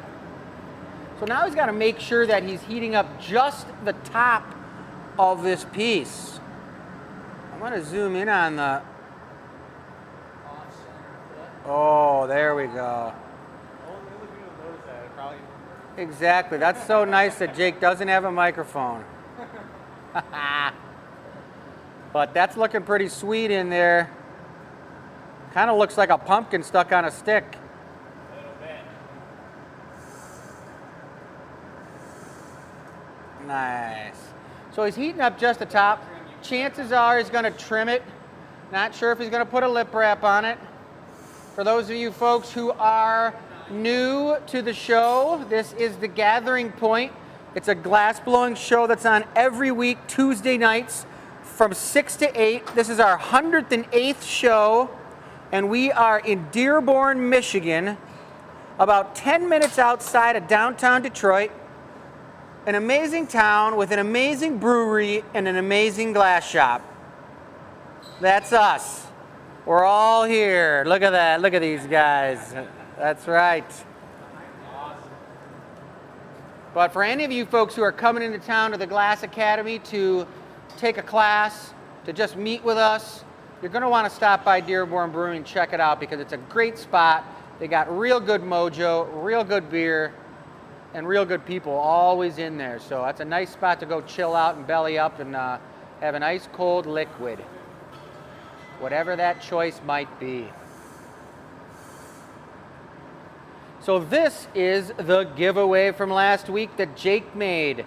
So now he's got to make sure that he's heating up just the top of this piece. I'm going to zoom in on the... Oh, there we go. Exactly. That's so nice that Jake doesn't have a microphone. But that's looking pretty sweet in there. Kind of looks like a pumpkin stuck on a stick. Nice. So he's heating up just the top. Chances are he's going to trim it. Not sure if he's going to put a lip wrap on it. For those of you folks who are new to the show, this is The Gathering Point. It's a glass blowing show that's on every week, Tuesday nights from 6 to 8. This is our 108th show, and we are in Dearborn, Michigan, about 10 minutes outside of downtown Detroit. An amazing town with an amazing brewery and an amazing glass shop. That's us. We're all here. Look at that. Look at these guys. That's right. But for any of you folks who are coming into town to the Glass Academy to take a class, to just meet with us, you're going to want to stop by Dearborn Brewing and check it out because it's a great spot. They got real good mojo, real good beer, and real good people always in there. So that's a nice spot to go chill out and belly up and have an ice cold liquid. Whatever that choice might be. So this is the giveaway from last week that Jake made.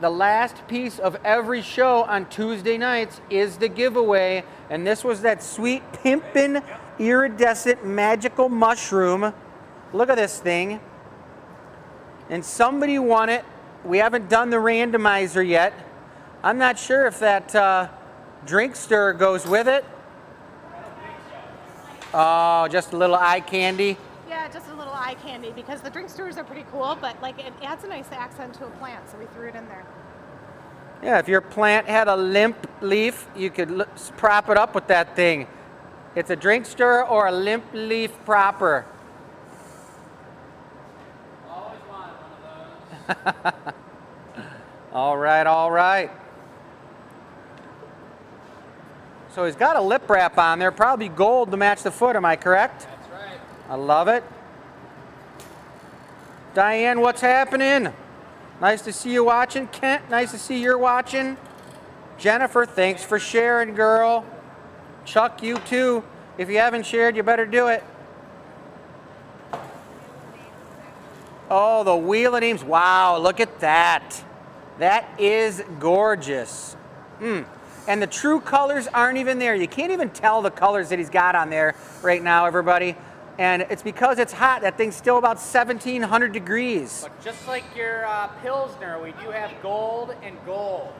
The last piece of every show on Tuesday nights is the giveaway. And this was that sweet pimpin' iridescent magical mushroom. Look at this thing. And somebody won it. We haven't done the randomizer yet. I'm not sure if that drink stir goes with it. Oh, just a little eye candy. Yeah, just a little eye candy because the drink stirrers are pretty cool, but like it adds a nice accent to a plant, so we threw it in there. Yeah, if your plant had a limp leaf, you could prop it up with that thing. It's a drink stirrer or a limp leaf propper. All right, all right. So he's got a lip wrap on there, probably gold to match the foot, am I correct? That's right. I love it. Diane, what's happening? Nice to see you watching. Kent, nice to see you're watching. Jennifer, thanks for sharing, girl. Chuck, you too. If you haven't shared, you better do it. Oh, the Wheel of Names. Wow, look at that. That is gorgeous. And the true colors aren't even there. You can't even tell the colors that he's got on there right now, everybody. And it's because it's hot. That thing's still about 1,700 degrees. But just like your Pilsner, we do have gold and gold.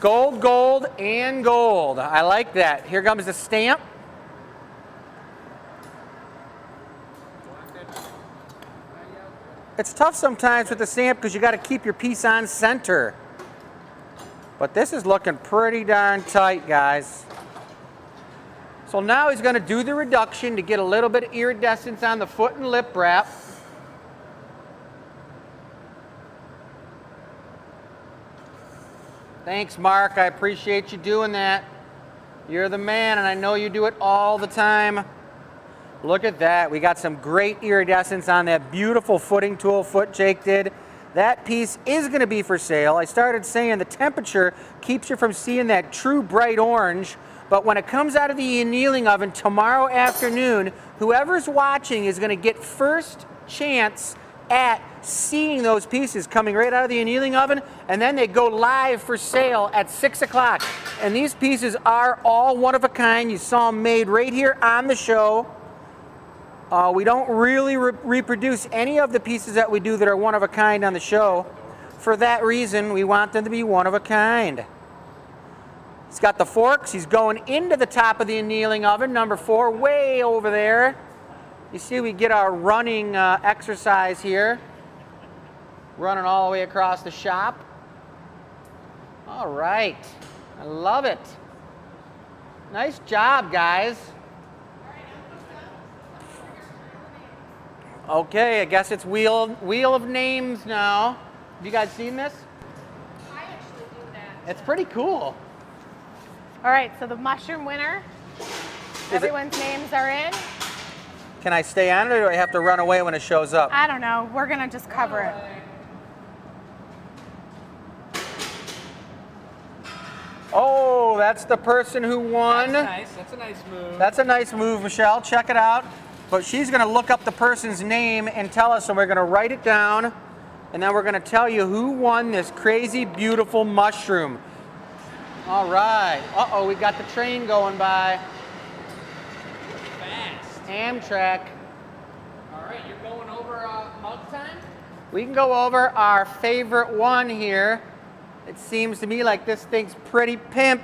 Gold, gold, and gold. I like that. Here comes the stamp. It's tough sometimes with the stamp because you got to keep your piece on center. But this is looking pretty darn tight, guys. So now he's going to do the reduction to get a little bit of iridescence on the foot and lip wrap. Thanks, Mark. I appreciate you doing that. You're the man, and I know you do it all the time. Look at that. We got some great iridescence on that beautiful footing tool foot Jake did. That piece is going to be for sale. I started saying the temperature keeps you from seeing that true bright orange, but when it comes out of the annealing oven tomorrow afternoon, whoever's watching is going to get first chance at seeing those pieces coming right out of the annealing oven, and then they go live for sale at 6 o'clock. And these pieces are all one of a kind. You saw them made right here on the show. We don't really reproduce any of the pieces that we do that are one of a kind on the show. For that reason, we want them to be one of a kind. He's got the forks. He's going into the top of the annealing oven, number 4, way over there. You see we get our running exercise here. Running all the way across the shop. All right. I love it. Nice job, guys. Okay, I guess it's Wheel of Names now. Have you guys seen this? I actually do that. It's pretty cool. All right, so the mushroom winner. Everyone's names are in. Can I stay on it, or do I have to run away when it shows up? I don't know. We're going to just cover it. Oh, that's the person who won. That's nice. That's a nice move. That's a nice move, Michelle. Check it out. But she's going to look up the person's name and tell us, and we're going to write it down, and then we're going to tell you who won this crazy, beautiful mushroom. All right. Uh-oh, we got the train going by. Fast. Amtrak. All right, you're going over mug time? We can go over our favorite one here. It seems to me like this thing's pretty pimp.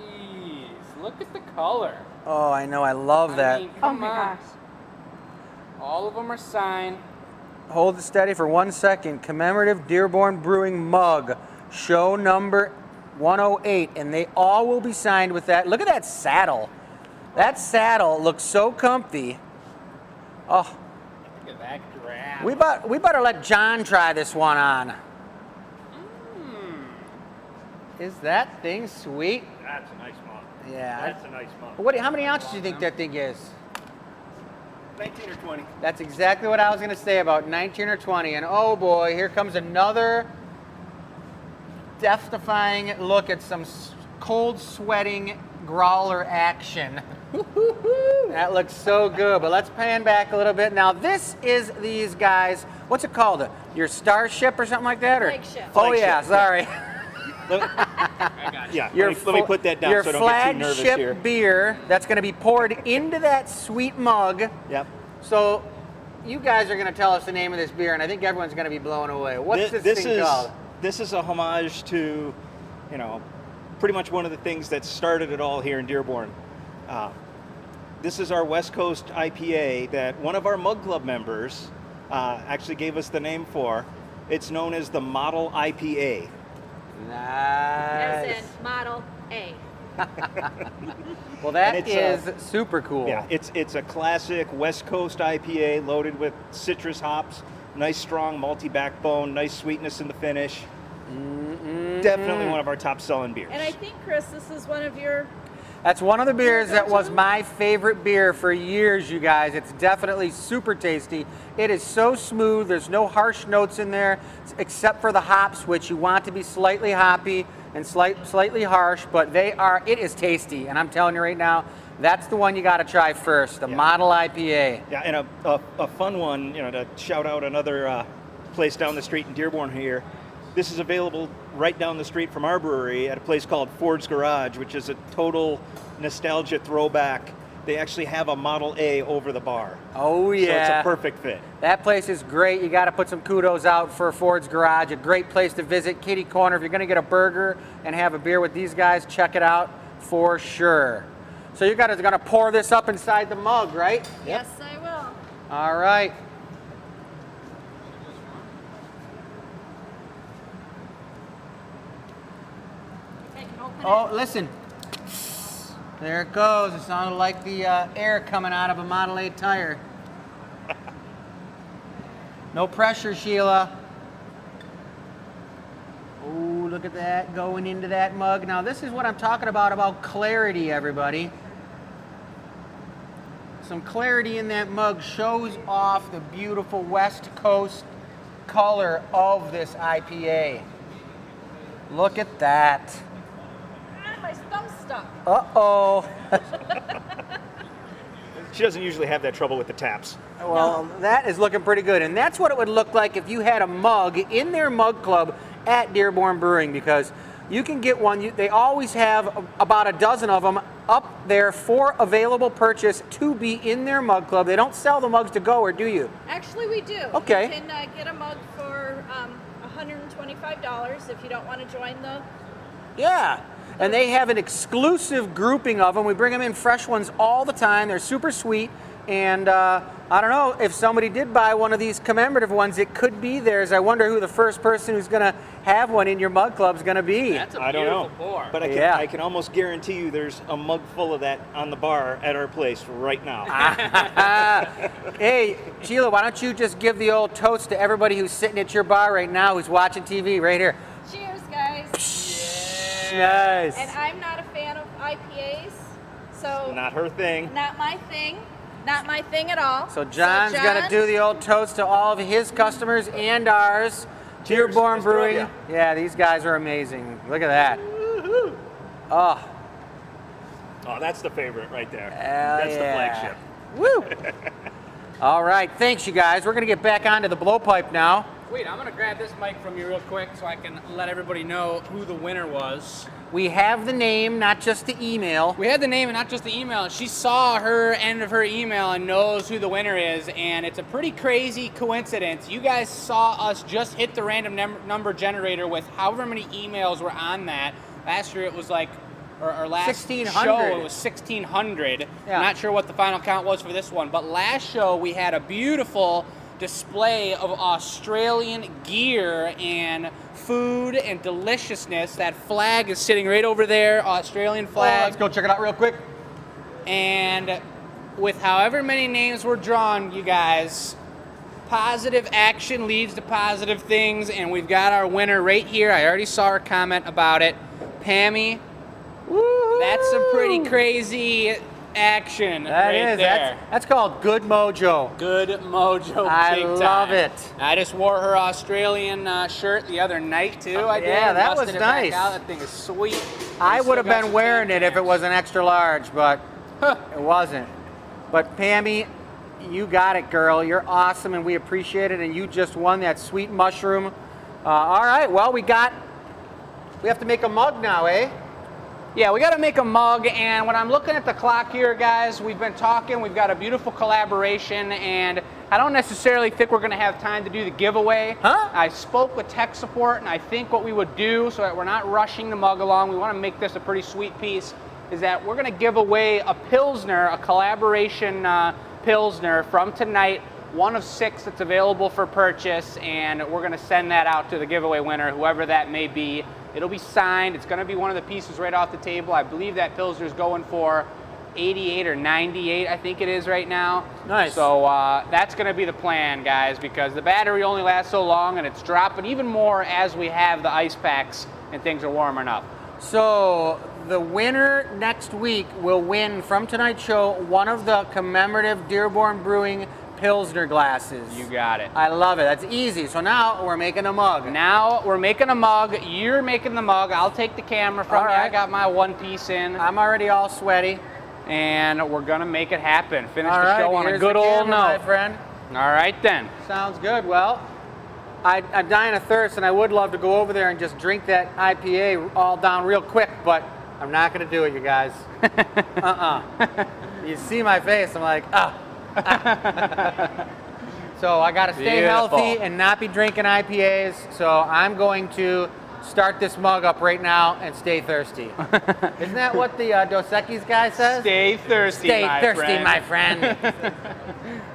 Jeez, look at the color. Oh, I know. I love that. I mean, Oh come my on. gosh. All of them are signed. Hold it steady for 1 second. Commemorative Dearborn Brewing mug. Show number 108. And they all will be signed with that. Look at that saddle. That saddle looks so comfy. Oh, Look at that grab. we better let John try this one on. Is that thing sweet? That's a nice mug. Yeah. That's a nice mug. How many ounces do you think that thing is? 19 or 20. That's exactly what I was going to say, about 19 or 20. And oh boy, here comes another death-defying look at some cold sweating growler action. That looks so good. But let's pan back a little bit. Now this is these guys. What's it called? Your Starship or something like that? Or? Flagship. Oh yeah, sorry. Yeah, let me put that down so I don't get too nervous flagship here. beer that's going to be poured into that sweet mug. Yep. So you guys are going to tell us the name of this beer, and I think everyone's going to be blown away. What's this thing called? This is a homage to, you know, pretty much one of the things that started it all here in Dearborn. This is our West Coast IPA that one of our Mug Club members actually gave us the name for. It's known as the Model IPA. Nice. As in Model A. Well, that it's, is super cool. Yeah, it's a classic West Coast IPA loaded with citrus hops. Nice, strong, malty backbone, nice sweetness in the finish. Definitely one of our top-selling beers. And I think, Chris, this is one of your... That's one of the beers that was my favorite beer for years, you guys. It's definitely super tasty. It is so smooth. There's no harsh notes in there, except for the hops, which you want to be slightly hoppy and slightly harsh, but it is tasty. And I'm telling you right now, that's the one you got to try first, the Model IPA. Yeah, and a fun one, to shout out another place down the street in Dearborn here. This is available right down the street from our brewery at a place called Ford's Garage, which is a total nostalgia throwback. They actually have a Model A over the bar. Oh, yeah. So it's a perfect fit. That place is great. You got to put some kudos out for Ford's Garage. A great place to visit. Kitty Corner. If you're going to get a burger and have a beer with these guys, check it out for sure. So you guys are going to pour this up inside the mug, right? Yes, I will. All right. Oh, listen. There it goes. It sounded like the air coming out of a Model 8 tire. No pressure, Sheila. Oh, look at that going into that mug. Now, this is what I'm talking about clarity, everybody. Some clarity in that mug shows off the beautiful West Coast color of this IPA. Look at that. My thumb's stuck. Uh-oh. She doesn't usually have that trouble with the taps. Well, that is looking pretty good. And that's what it would look like if you had a mug in their mug club at Dearborn Brewing, because you can get one. They always have about a dozen of them up there for available purchase to be in their mug club. They don't sell the mugs to go, or do you? Actually, we do. Okay. You can get a mug for $125 if you don't want to join the... Yeah. And they have an exclusive grouping of them. We bring them in fresh ones all the time. They're super sweet. And I don't know, if somebody did buy one of these commemorative ones, it could be theirs. I wonder who the first person who's going to have one in your mug club is going to be. That's a I don't beautiful know. pour. But I can almost guarantee you there's a mug full of that on the bar at our place right now. Hey, Sheila, why don't you just give the old toast to everybody who's sitting at your bar right now who's watching TV right here. Cheers, guys. Nice. And I'm not a fan of IPAs, so... Not her thing. Not my thing. Not my thing at all. So John's going to do the old toast to all of his customers and ours. Dearborn Brewing. Yeah, these guys are amazing. Look at that. Oh, that's the favorite right there. That's the flagship. Woo! All right, thanks, you guys. We're going to get back onto the blowpipe now. Wait, I'm going to grab this mic from you real quick so I can let everybody know who the winner was. We have the name, not just the email. We had the name and not just the email. She saw her end of her email and knows who the winner is, and it's a pretty crazy coincidence. You guys saw us just hit the random number generator with however many emails were on that. Last year it was like, or last 1,600. show it was 1,600. Yeah. Not sure what the final count was for this one, but last show we had a beautiful display of Australian gear and food and deliciousness. That flag is sitting right over there, Australian flag. Let's go check it out real quick. And with however many names were drawn, you guys, positive action leads to positive things, and we've got our winner right here. I already saw her comment about it. Pammy, that's a pretty crazy action right there. That's called good mojo. Good mojo. I big love time. it. I just wore her Australian shirt the other night too. I did. Yeah, that was Busted it back nice. out. That thing is sweet. I would have Still got been some wearing tan it if it tags. was an extra large, but it wasn't. But Pammy, you got it, girl. You're awesome, and we appreciate it. And you just won that sweet mushroom. All right. Well, we have to make a mug now, eh? Yeah, we got to make a mug, and when I'm looking at the clock here, guys, we've been talking, we've got a beautiful collaboration, and I don't necessarily think we're going to have time to do the giveaway. Huh? I spoke with tech support, and I think what we would do, so that we're not rushing the mug along, we want to make this a pretty sweet piece, is that we're going to give away a Pilsner, a collaboration Pilsner from tonight, one of 6 that's available for purchase, and we're going to send that out to the giveaway winner, whoever that may be. It'll be signed. It's going to be one of the pieces right off the table. I believe that Pilsner's going for 88 or 98, I think it is right now. Nice. So that's going to be the plan, guys, because the battery only lasts so long, and it's dropping even more as we have the ice packs and things are warming up. So the winner next week will win from tonight's show one of the commemorative Dearborn Brewing Pilsner glasses. You got it. I love it. That's easy. So now we're making a mug. Now we're making a mug. You're making the mug. I'll take the camera from you. I got my one piece in. I'm already all sweaty. And we're going to make it happen. Finish All the right, show on a here's good the old camera, note. my friend. All right, then. Sounds good. Well, I'm dying of thirst, and I would love to go over there and just drink that IPA all down real quick, but I'm not going to do it, you guys. You see my face. I'm like, So I got to stay healthy and not be drinking IPAs, so I'm going to start this mug up right now and stay thirsty. Isn't that what the Dos Equis guy says? Stay thirsty, my friend.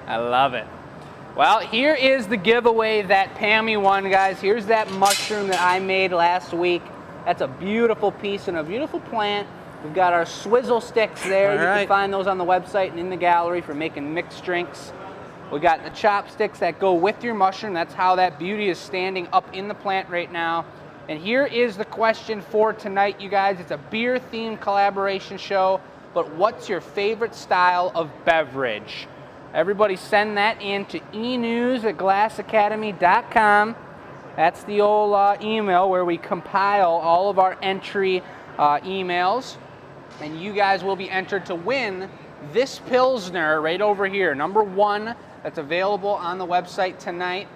I love it. Well, here is the giveaway that Pammy won, guys. Here's that mushroom that I made last week. That's a beautiful piece and a beautiful plant. We've got our swizzle sticks there. You can find those on the website and in the gallery for making mixed drinks. We got the chopsticks that go with your mushroom. That's how that beauty is standing up in the plant right now. And here is the question for tonight, you guys. It's a beer-themed collaboration show, but what's your favorite style of beverage? Everybody send that in to enews@glassacademy.com. That's the old email where we compile all of our entry emails. And you guys will be entered to win this Pilsner right over here, number 1, that's available on the website tonight.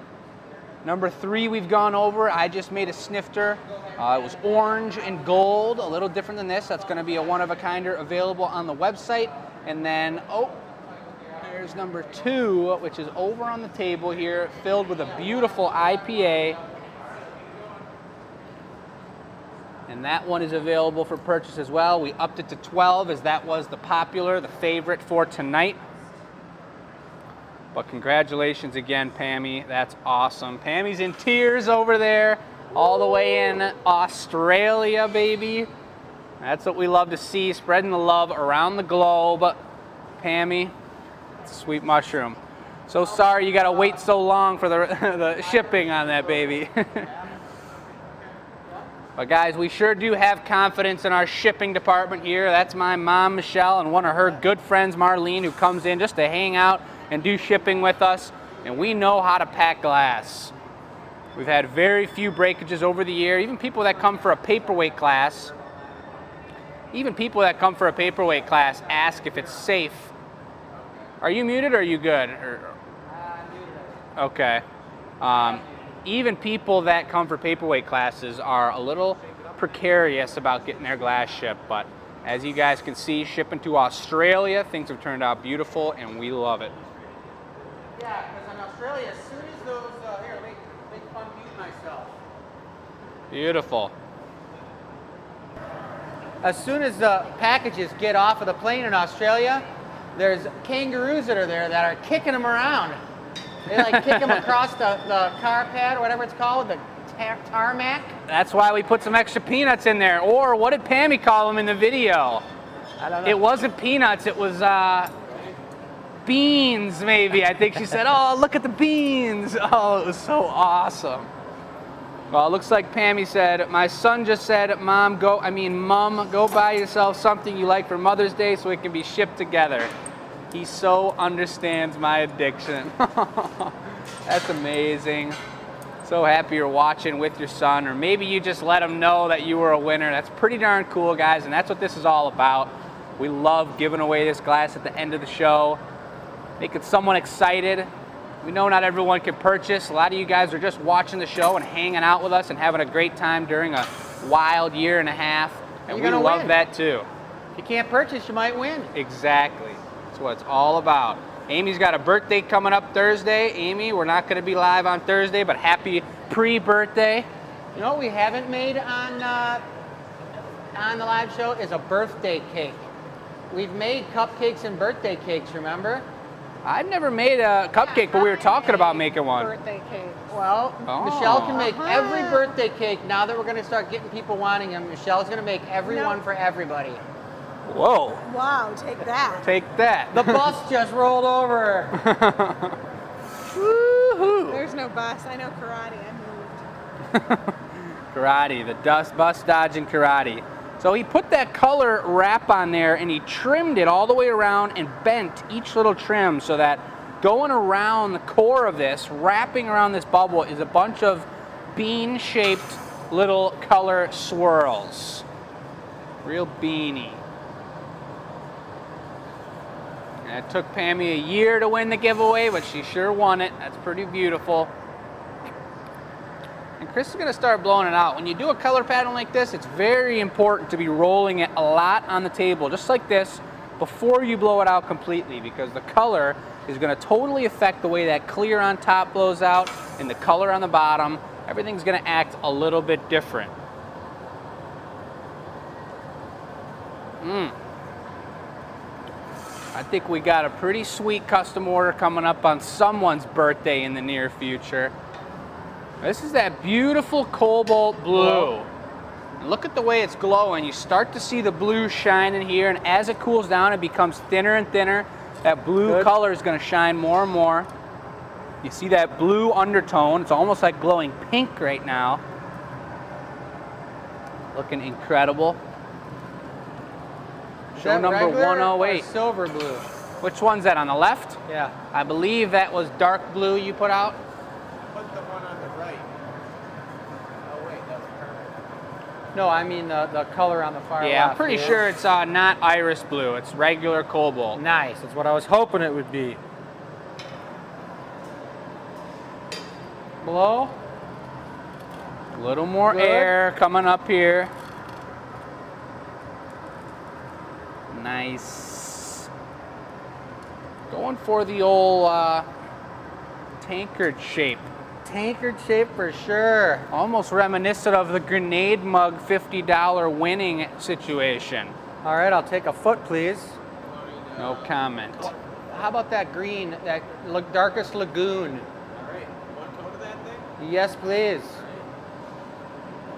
Number 3 we've gone over. I just made a snifter. It was orange and gold, a little different than this. That's going to be a one-of-a-kinder available on the website. And then, here's number 2, which is over on the table here, filled with a beautiful IPA. And that one is available for purchase as well. We upped it to 12 as that was the favorite for tonight. But congratulations again, Pammy. That's awesome. Pammy's in tears over there, all the way in Australia, baby. That's what we love to see, spreading the love around the globe. Pammy, it's a sweet mushroom. So sorry you gotta wait so long for the shipping on that, baby. But guys, we sure do have confidence in our shipping department here. That's my mom, Michelle, and one of her good friends, Marlene, who comes in just to hang out and do shipping with us. And we know how to pack glass. We've had very few breakages over the year. Even people that come for a paperweight class, ask if it's safe. Are you muted or are you good? Okay. Even people that come for paperweight classes are a little precarious about getting their glass shipped, but as you guys can see, shipping to Australia, things have turned out beautiful and we love it. Yeah, because in Australia, as soon as those, here, make fun mute myself. Beautiful. As soon as the packages get off of the plane in Australia, there's kangaroos that are there that are kicking them around. They like kick them across the car pad or whatever it's called, the tarmac. That's why we put some extra peanuts in there. Or what did Pammy call them in the video? I don't know. It wasn't peanuts, it was beans maybe. I think she said, oh, look at the beans. Oh, it was so awesome. Well, it looks like Pammy said, my son just said, Mom, go buy yourself something you like for Mother's Day so it can be shipped together. He so understands my addiction. That's amazing. So happy you're watching with your son, or maybe you just let him know that you were a winner. That's pretty darn cool, guys, and that's what this is all about. We love giving away this glass at the end of the show, making someone excited. We know not everyone can purchase. A lot of you guys are just watching the show and hanging out with us and having a great time during a wild year and a half, and we love that too. If you can't purchase, you might win. Exactly. That's what it's all about. Amy's got a birthday coming up Thursday. Amy, we're not going to be live on Thursday, but happy pre-birthday. You know what we haven't made on the live show is a birthday cake. We've made cupcakes and birthday cakes, remember? I've never made a cupcake, but we were talking about making one. Birthday cake. Well, Michelle can make every birthday cake now that we're going to start getting people wanting them. Michelle's going to make every one for everybody. Whoa. Wow, take that. Take that. The bus just rolled over. Woohoo. There's no bus. I know karate. I moved. Karate, the bus dodging karate. So he put that color wrap on there and he trimmed it all the way around and bent each little trim so that going around the core of this, wrapping around this bubble, is a bunch of bean-shaped little color swirls. Real beanie. And it took Pammy a year to win the giveaway, but she sure won it. That's pretty beautiful. And Chris is going to start blowing it out. When you do a color pattern like this, it's very important to be rolling it a lot on the table, just like this, before you blow it out completely, because the color is going to totally affect the way that clear on top blows out and the color on the bottom. Everything's going to act a little bit different. I think we got a pretty sweet custom order coming up on someone's birthday in the near future. This is that beautiful cobalt blue. And look at the way it's glowing. You start to see the blue shine in here, and as it cools down, it becomes thinner and thinner. That blue color is going to shine more and more. You see that blue undertone. It's almost like glowing pink right now. Looking incredible. Show number 108. Silver blue. Which one's that, on the left? Yeah. I believe that was dark blue you put out. Put the one on the right. Oh wait, that's perfect. No, I mean the color on the far left. Yeah, I'm pretty sure it's not iris blue. It's regular cobalt. Nice. That's what I was hoping it would be. Blow. A little more Good. air coming up here. Nice. Going for the old tankard shape. Tankard shape for sure. Almost reminiscent of the grenade mug $50 winning situation. All right, I'll take a foot, please. No comment. How about that green, that darkest lagoon? All right, want to go to that thing? Yes, please.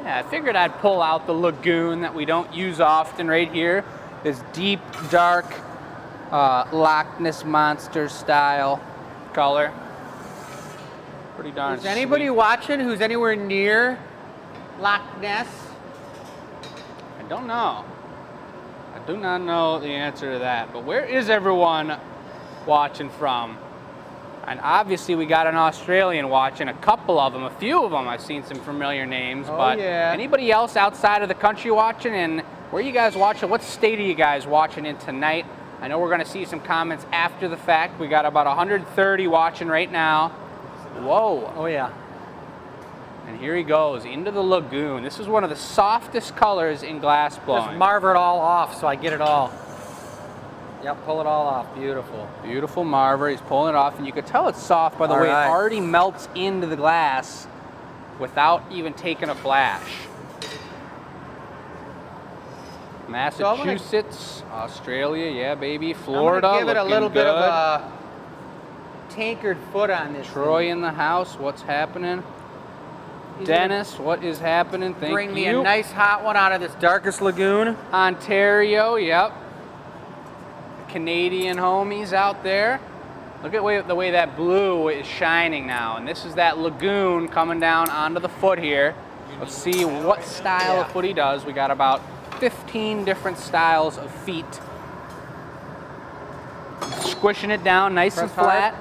Yeah, I figured I'd pull out the lagoon that we don't use often right here. This deep, dark, Loch Ness Monster style color. Pretty darn Is anybody sweet. watching who's anywhere near Loch Ness? I don't know. I do not know the answer to that. But where is everyone watching from? And obviously we got an Australian watching, a couple of them, a few of them. I've seen some familiar names. Oh, but yeah. Anybody else outside of the country watching? And where are you guys watching? What state are you guys watching in tonight? I know we're going to see some comments after the fact. We got about 130 watching right now. Whoa. Oh, yeah. And here he goes into the lagoon. This is one of the softest colors in glass blowing. Just marver it all off so I get it all. Yep, pull it all off. Beautiful. Beautiful marver. He's pulling it off, and you can tell it's soft by the way it already melts into the glass without even taking a flash. Massachusetts, Australia, yeah, baby. Florida, I'm gonna give it a little bit of good. a tankard foot on this. Troy in the house. What's happening? Dennis, what is happening? Thank you. Bring me a nice hot one out of this darkest lagoon. Ontario, yep. Canadian homies out there. Look at the way that blue is shining now. And this is that lagoon coming down onto the foot here. Let's see what style of foot he does. We got about 15 different styles of feet. Squishing it down nice and flat.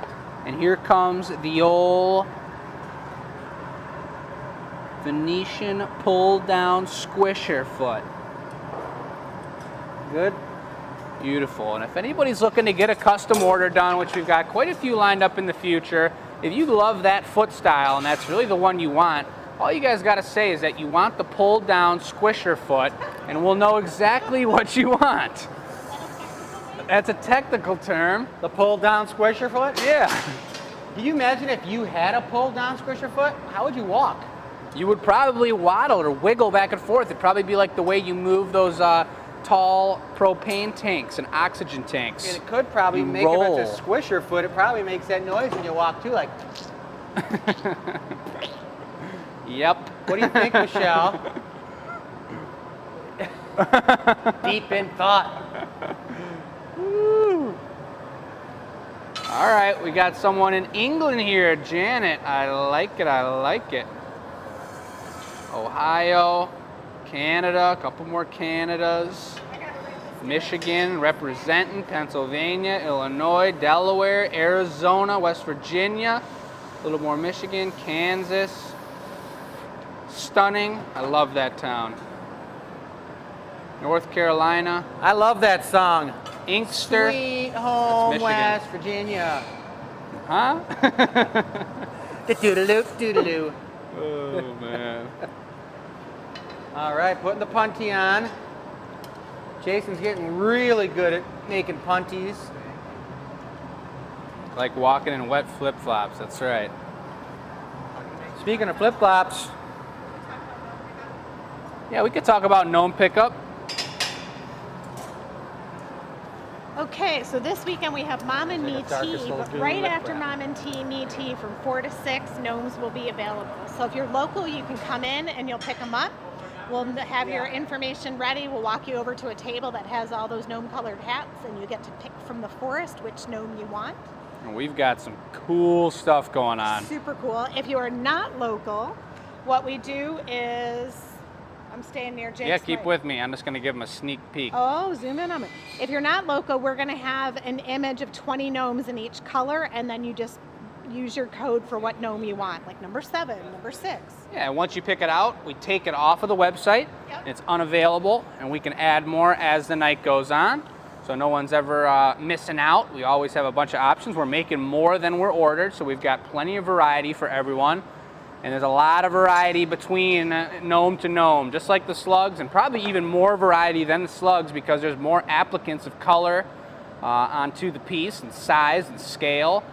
And here comes the old Venetian pull down squisher foot. Good. Beautiful. And if anybody's looking to get a custom order done, which we've got quite a few lined up in the future, if you love that foot style and that's really the one you want, all you guys got to say is that you want the pull down squisher foot, and we'll know exactly what you want. That's a technical term. The pull down squisher foot? Yeah. Can you imagine if you had a pull down squisher foot? How would you walk? You would probably waddle or wiggle back and forth. It'd probably be like the way you move those tall propane tanks and oxygen tanks. And it could probably make it, if it's a squisher foot, it probably makes that noise when you walk too, like. Yep. What do you think, Michelle? Deep in thought. All right, we got someone in England here, Janet. I like it, I like it. Ohio, Canada, a couple more Canadas. Michigan representing, Pennsylvania, Illinois, Delaware, Arizona, West Virginia, a little more Michigan, Kansas. Stunning. I love that town. North Carolina. I love that song. Inkster. Sweet home Michigan. West Virginia. Huh? Doodaloo, doodaloo. Oh, man. All right, putting the punty on. Jason's getting really good at making punties. Like walking in wet flip-flops, that's right. Speaking of flip-flops, Yeah, we could talk about gnome pickup. Okay, so this weekend we have Mom and Me Like a darkest Tea, little but blue right lip after wrap. Mom and Me Tea from 4 to 6, gnomes will be available. So if you're local, you can come in and you'll pick them up. We'll have your information ready. We'll walk you over to a table that has all those gnome-colored hats, and you get to pick from the forest which gnome you want. And we've got some cool stuff going on. Super cool. If you are not local, what we do is, I'm staying near Jake's Yeah, keep leg. with me. I'm just going to give them a sneak peek. Oh, zoom in on it. If you're not local, we're going to have an image of 20 gnomes in each color, and then you just use your code for what gnome you want, like number 7, number 6. Yeah, and once you pick it out, we take it off of the website. Yep. It's unavailable, and we can add more as the night goes on. So no one's ever missing out. We always have a bunch of options. We're making more than we're ordered, so we've got plenty of variety for everyone. And there's a lot of variety between gnome to gnome, just like the slugs, and probably even more variety than the slugs because there's more applicants of color onto the piece and size and scale.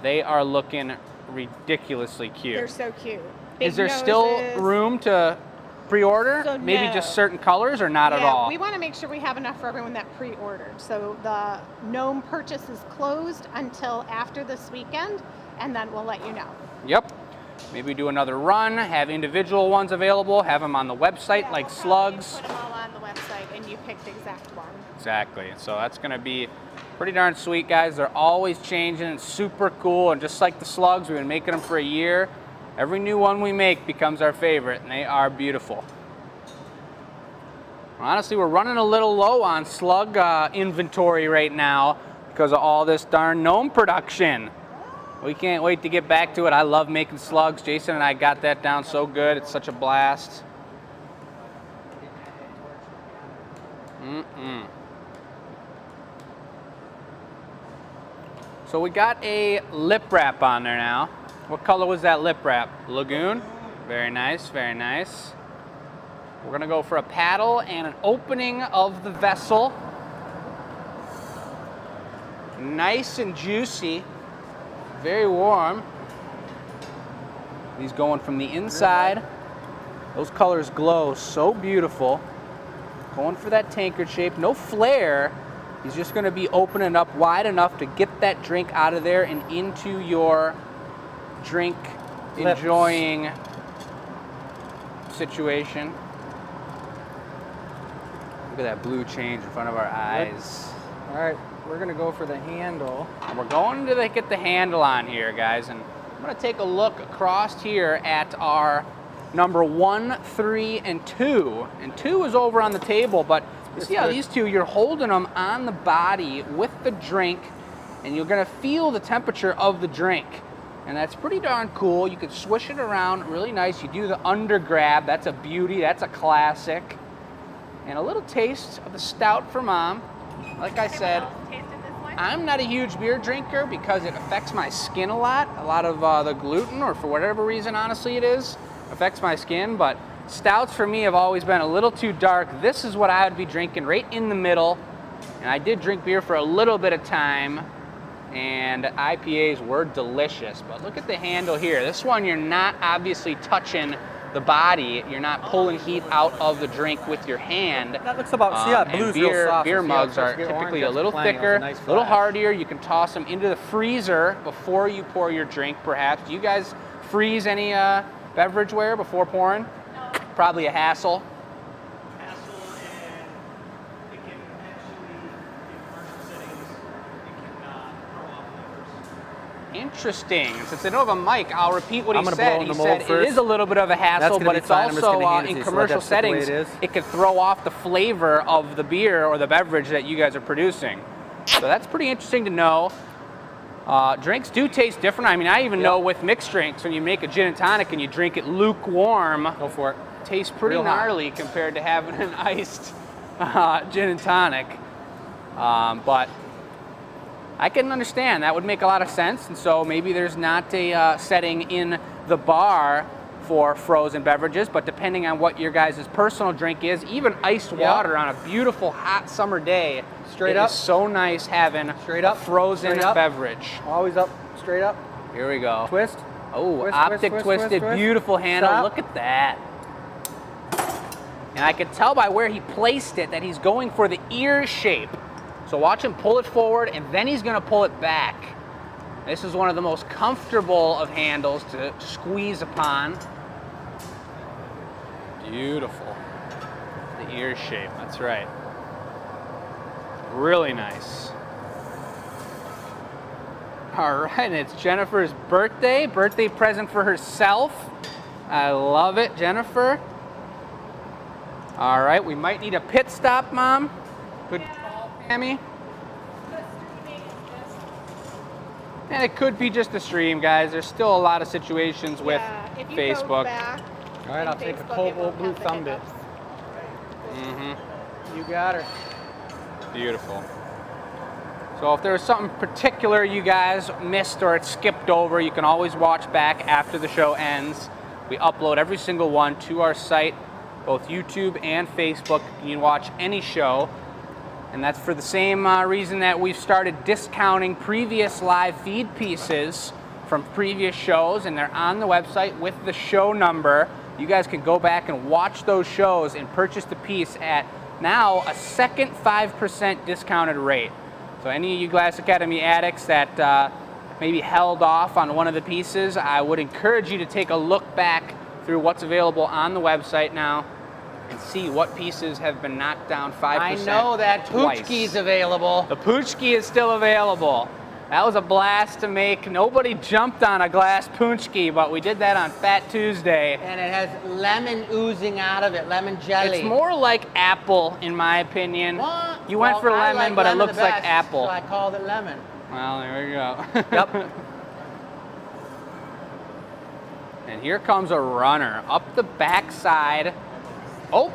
They are looking ridiculously cute. They're so cute. Big Is there still noses. room to pre-order? So Maybe no. just certain colors or not at Yeah, all? we want to make sure we have enough for everyone that pre-ordered. So the gnome purchase is closed until after this weekend, and then we'll let you know. Yep. Maybe do another run, have individual ones available, have them on the website Yeah, like we'll probably slugs. put them all on the website, and you pick the exact one. Exactly. So that's going to be pretty darn sweet, guys. They're always changing. It's super cool. And just like the slugs, we've been making them for a year. Every new one we make becomes our favorite, and they are beautiful. Honestly, we're running a little low on slug inventory right now because of all this darn gnome production. We can't wait to get back to it. I love making slugs. Jason and I got that down so good. It's such a blast. So we got a lip wrap on there now. What color was that lip wrap? Lagoon? Very nice, very nice. We're gonna go for a paddle and an opening of the vessel. Nice and juicy, very warm. These going from the inside. Those colors glow so beautiful. Going for that tankard shape, no flare. He's just gonna be opening up wide enough to get that drink out of there and into your drink Lips. enjoying situation. Look at that blue change in front of our eyes. all right, we're gonna go for the handle. And we're going to get the handle on here, guys, and I'm gonna take a look across here at our number 1, 3, and 2. And 2 is over on the table, but you see how these two, you're holding them on the body with the drink, and you're gonna feel the temperature of the drink. And that's pretty darn cool. You can swish it around really nice. You do the under grab, that's a beauty, that's a classic. And a little taste of the stout for Mom. Like I said, I'm not a huge beer drinker because it affects my skin a lot. A lot of the gluten, or for whatever reason, honestly it is, affects my skin. But stouts for me have always been a little too dark. This is what I would be drinking right in the middle. And I did drink beer for a little bit of time, and IPAs were delicious. But look at the handle here. This one, you're not obviously touching the body. You're not pulling heat out of the drink with your hand. That looks about, see how And blue's real soft. beer See how it mugs starts are to get typically orange? a little That's plenty. thicker, That's a nice a little flash. hardier. You can toss them into the freezer before you pour your drink, perhaps. Do you guys freeze any beverageware before pouring? No. Probably a hassle. Hassle, and it can actually, in commercial settings, it can throw off Interesting. Since I don't have a mic, I'll repeat what I'm he gonna said. blow in He the mold said it first. is a little bit of a hassle, gonna but be it's fine. I'm just also gonna hand it to in you, so commercial that's just the way settings, it is. it could throw off the flavor of the beer or the beverage that you guys are producing. So that's pretty interesting to know. Drinks do taste different. I mean, I even know with mixed drinks, when you make a gin and tonic and you drink it lukewarm, Go for it. tastes pretty Real hot. gnarly compared to having an iced gin and tonic. But I can understand. That would make a lot of sense. And so maybe there's not a setting in the bar for frozen beverages, but depending on what your guys' personal drink is, even iced water on a beautiful hot summer day, Straight it up. is so nice having Straight up. a frozen Straight up. beverage. Always up, straight up. Here we go. Twist. Oh, Twist, optic twist, twisted, twist, twist. beautiful handle. Stop. Look at that. And I could tell by where he placed it that he's going for the ear shape. So watch him pull it forward, and then he's going to pull it back. This is one of the most comfortable of handles to squeeze upon. Beautiful. The ear shape, that's right. Really nice. All right, and it's Jennifer's birthday present for herself. I love it, Jennifer. All right, we might need a pit stop, Mom. Good call, Pammy. And it could be just the stream, guys. There's still a lot of situations with if you Facebook. Go back All right, I'll in take a Facebook, Cobalt it Blue won't have the thumb bit. hiccups. You got her. Beautiful. So if there was something particular you guys missed or it skipped over, you can always watch back after the show ends. We upload every single one to our site, both YouTube and Facebook. You can watch any show. And that's for the same reason that we've started discounting previous live feed pieces from previous shows, and they're on the website with the show number. You guys can go back and watch those shows and purchase the piece at now a second 5% discounted rate. So any of you Glass Academy addicts that maybe held off on one of the pieces, I would encourage you to take a look back through what's available on the website now and see what pieces have been knocked down 5%. I know that Poochki's available. The Poochki is still available. That was a blast to make. Nobody jumped on a glass Poochki, but we did that on Fat Tuesday. And it has lemon oozing out of it, lemon jelly. It's more like apple, in my opinion. What? You went for I lemon, like but it lemon looks the like best, apple. So I called it lemon. Well, there we go. Yep. And here comes a runner up the backside. Oh,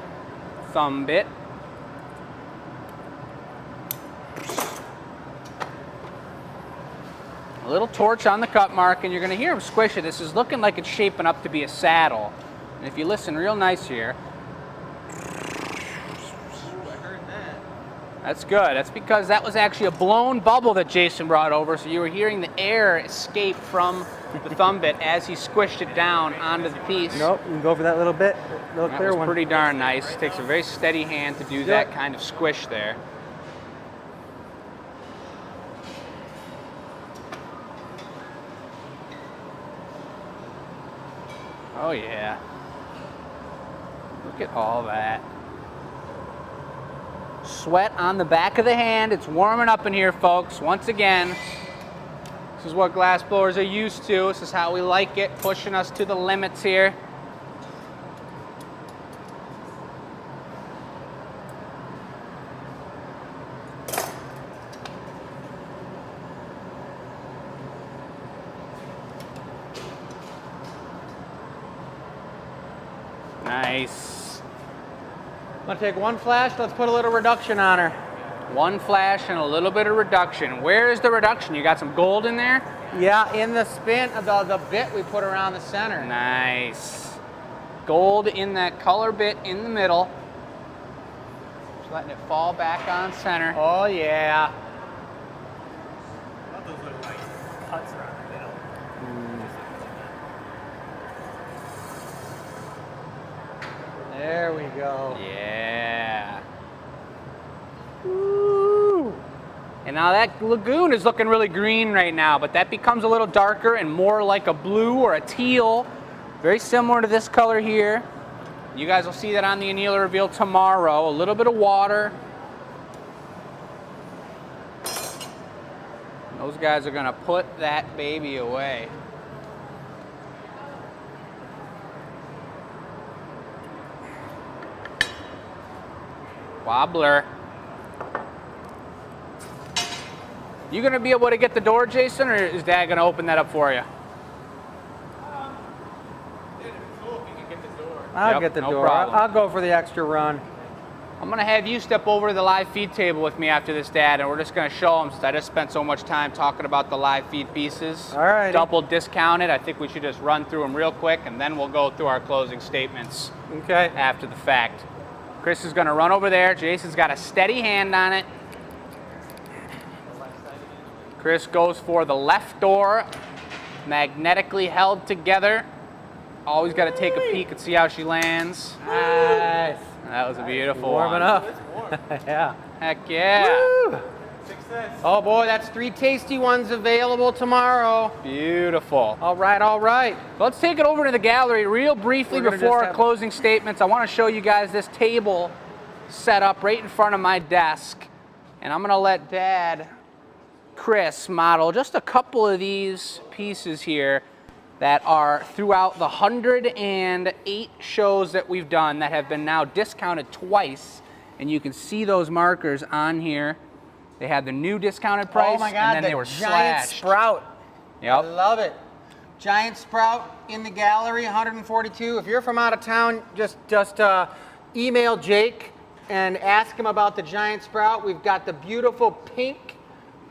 thumb bit. A little torch on the cut mark, and you're going to hear him squish it. This is looking like it's shaping up to be a saddle. And if you listen real nice here, that's good. That's because that was actually a blown bubble that Jason brought over, so you were hearing the air escape from the thumb bit as he squished it down onto the piece. Nope, you can go for that little bit, little That clear was one. pretty darn nice. Takes a very steady hand to do that kind of squish there. Oh yeah. Look at all that. Sweat on the back of the hand. It's warming up in here, folks. Once again, this is what glass blowers are used to. This is how we like it, pushing us to the limits here. Nice. I'm gonna take one flash, let's put a little reduction on her. One flash and a little bit of reduction. Where is the reduction? You got some gold in there? Yeah, in the spin, the bit we put around the center. Nice. Gold in that color bit in the middle. Just letting it fall back on center. Oh yeah. Those little like cuts around the middle. There we go. Yeah. Woo. And now that lagoon is looking really green right now, but that becomes a little darker and more like a blue or a teal. Very similar to this color here. You guys will see that on the annealer reveal tomorrow. A little bit of water. Those guys are gonna put that baby away. Wobbler. You gonna be able to get the door, Jason, or is Dad gonna open that up for you? I'll Yep, get the no door. problem. I'll go for the extra run. I'm gonna have you step over to the live feed table with me after this, Dad, and we're just gonna show them. I just spent so much time talking about the live feed pieces. All right. Double discounted. I think we should just run through them real quick, and then we'll go through our closing statements Okay. after the fact. Chris is gonna run over there. Jason's got a steady hand on it. Chris goes for the left door, magnetically held together. Always got to take a peek and see how she lands. Nice. That was a beautiful Warming one. up. It's warm. Yeah. Heck yeah. Woo! Success. Oh boy, that's 3 tasty ones available tomorrow. Beautiful. All right, all right. So let's take it over to the gallery real briefly We're gonna before just our have- closing statements. I want to show you guys this table set up right in front of my desk. And I'm going to let Dad, Chris, model just a couple of these pieces here that are throughout the 108 shows that we've done that have been now discounted twice. And you can see those markers on here. They had the new discounted price, Oh my God, and then the they were giant slashed. sprout. I Yep. love it. Giant sprout in the gallery, 142. If you're from out of town, just email Jake and ask him about the giant sprout. We've got the beautiful pink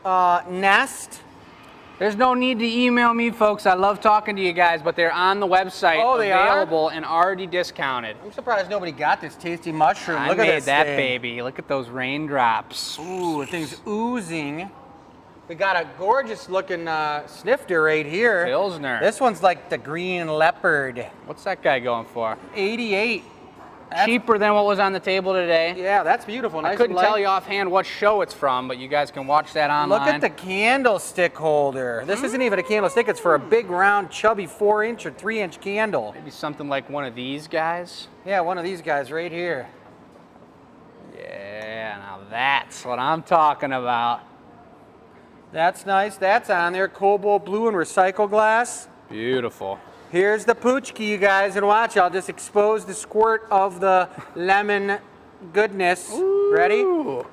nest. There's no need to email me, folks. I love talking to you guys, but they're on the website, Oh, they are? available and already discounted. I'm surprised nobody got this tasty mushroom. I Look at made this that thing. baby. Look at those raindrops. Ooh, the thing's oozing. We got a gorgeous looking snifter right here. Pilsner. This one's like the green leopard. What's that guy going for? 88. That's- Cheaper than what was on the table today. Yeah, that's beautiful. Nice I couldn't and light. tell you offhand what show it's from, but you guys can watch that online. Look at the candlestick holder. This isn't even a candlestick. It's for a big, round, chubby 4-inch or 3-inch candle. Maybe something like one of these guys. Yeah, one of these guys right here. Yeah, now that's what I'm talking about. That's nice. That's on there. Cobalt blue and recycle glass. Beautiful. Here's the poochki, you guys, and watch. I'll just expose the squirt of the lemon goodness. Ready? Ooh.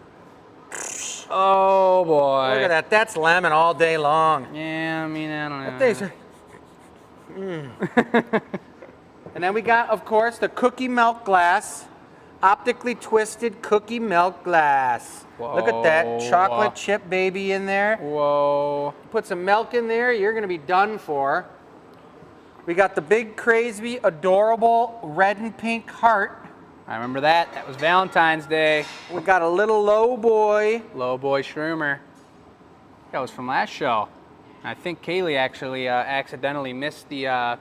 Oh boy. Look at that. That's lemon all day long. Yeah, I mean, I don't know. That thing's And then we got, of course, the cookie milk glass. Optically twisted cookie milk glass. Look at that Whoa. chocolate chip baby in there. Whoa. Put some milk in there, you're gonna be done for. We got the big, crazy, adorable red and pink heart. I remember that. That was Valentine's Day. We got a little low boy. Low boy Shroomer. That was from last show. I think Kaylee actually accidentally missed the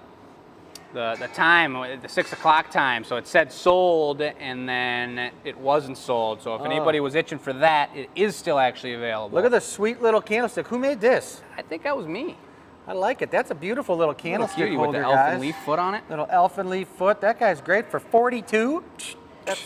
time, the 6 o'clock time. So it said sold, and then it wasn't sold. So if anybody was itching for that, it is still actually available. Look at the sweet little candlestick. Who made this? I think that was me. I like it. That's a beautiful little Little candlestick cutie with holder, the elf guys. and leaf foot on it. Little elfin leaf foot. That guy's great for 42. That's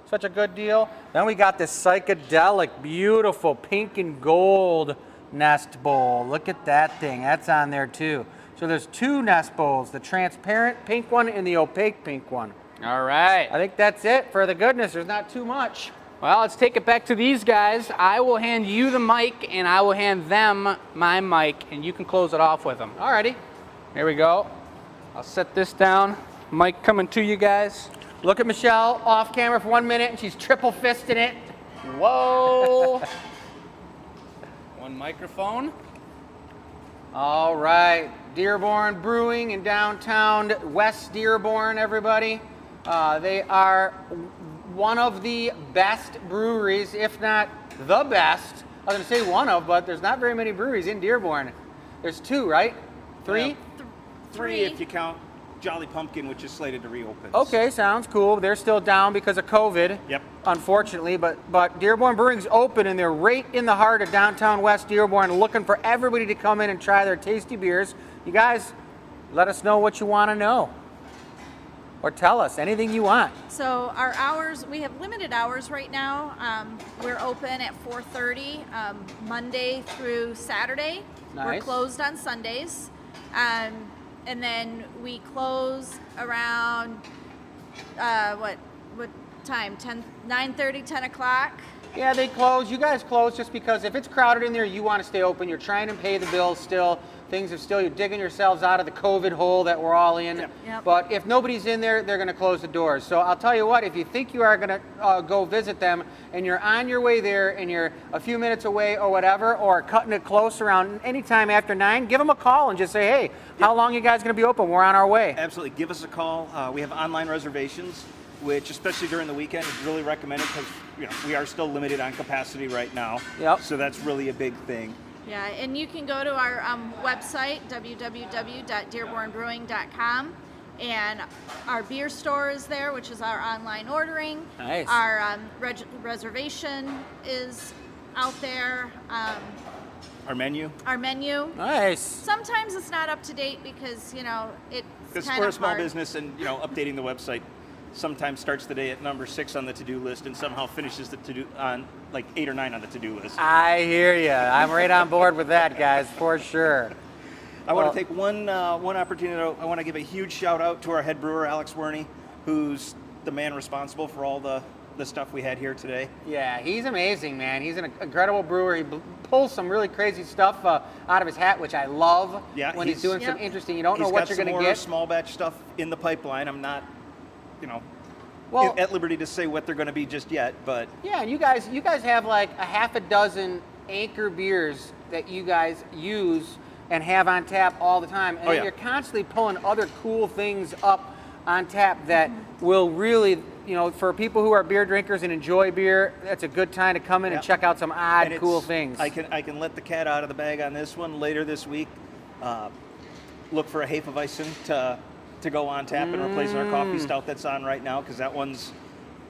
such a good deal. Then we got this psychedelic, beautiful pink and gold nest bowl. Look at that thing. That's on there too. So there's 2 nest bowls, the transparent pink one and the opaque pink one. All right. I think that's it for the goodness. There's not too much. Well, let's take it back to these guys. I will hand you the mic, and I will hand them my mic, and you can close it off with them. Alrighty. Here we go. I'll set this down. Mic coming to you guys. Look at Michelle off camera for 1 minute and she's triple fisting it. Whoa. One microphone. All right, Dearborn Brewing in downtown West Dearborn, everybody. They are one of the best breweries, if not the best. I was gonna say one of, but there's not very many breweries in Dearborn. There's 2, right? 3? 3 if you count Jolly Pumpkin, which is slated to reopen. Okay, sounds cool. They're still down because of COVID. Yep. Unfortunately, but Dearborn Brewing's open and they're right in the heart of downtown West Dearborn, looking for everybody to come in and try their tasty beers. You guys, let us know what you want to know. or tell us anything you want. So our hours, we have limited hours right now. We're open at 4:30 Monday through Saturday. Nice. We're closed on Sundays. And then we close around, what time? 9:30, 10 o'clock. Yeah, they close. You guys close just because if it's crowded in there, you want to stay open. You're trying to pay the bills still. Things are still, you're digging yourselves out of the COVID hole that we're all in. Yep. But if nobody's in there, they're going to close the doors. So I'll tell you what, if you think you are going to go visit them and you're on your way there and you're a few minutes away or whatever, or cutting it close around anytime after 9, give them a call and just say, hey, how long are you guys going to be open? We're on our way. Absolutely. Give us a call. We have online reservations, which especially during the weekend is really recommended because we are still limited on capacity right now. Yep. So that's really a big thing. Yeah, and you can go to our website, www.dearbornbrewing.com, and our beer store is there, which is our online ordering. Nice. Our reservation is out there. Our menu. Nice. Sometimes it's not up to date because, it's Because kind we're a of small hard. business and, updating the website sometimes starts the day at number 6 on the to-do list and somehow finishes the to-do on like 8 or 9 on the to-do list. I hear you. I'm right on board with that, guys, for sure. I want to take one opportunity. I want to give a huge shout out to our head brewer, Alex Werney, who's the man responsible for all the stuff we had here today. Yeah, he's amazing, man. He's an incredible brewer. He pulls some really crazy stuff out of his hat, which I love. Yeah, when he's doing some interesting, you don't know what you're going to He's got get. some more small batch stuff in the pipeline. I'm not, Well, at liberty to say what they're going to be just yet, but yeah, and you guys have like a half a dozen anchor beers that you guys use and have on tap all the time, and you're constantly pulling other cool things up on tap that will really, for people who are beer drinkers and enjoy beer, that's a good time to come in and check out some odd, cool things. I can let the cat out of the bag on this one later this week. Look for a Hefeweizen to go on tap and replace our coffee stout that's on right now, because that one's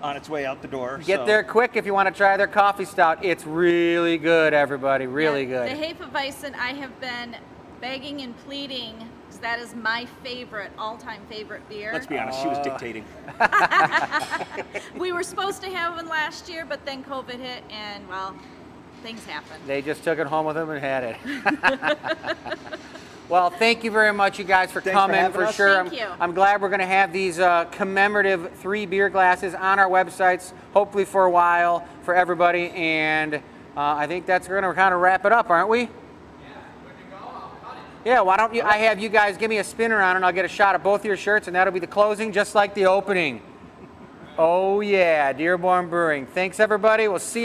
on its way out the door. Get there quick if you want to try their coffee stout. It's really good, everybody, really good. The Hefeweizen, I have been begging and pleading, because that is my all-time favorite beer. Let's be honest, she was dictating. We were supposed to have one last year, but then COVID hit, and, well, things happened. They just took it home with them and had it. Well, thank you very much, you guys, for coming. For sure. Thank you. I'm glad we're going to have these commemorative 3 beer glasses on our websites, hopefully for a while, for everybody. And I think that's going to kind of wrap it up, aren't we? Yeah, why don't I have you guys give me a spinner on and I'll get a shot of both your shirts, and that'll be the closing, just like the opening. Oh, yeah, Dearborn Brewing. Thanks, everybody. We'll see you.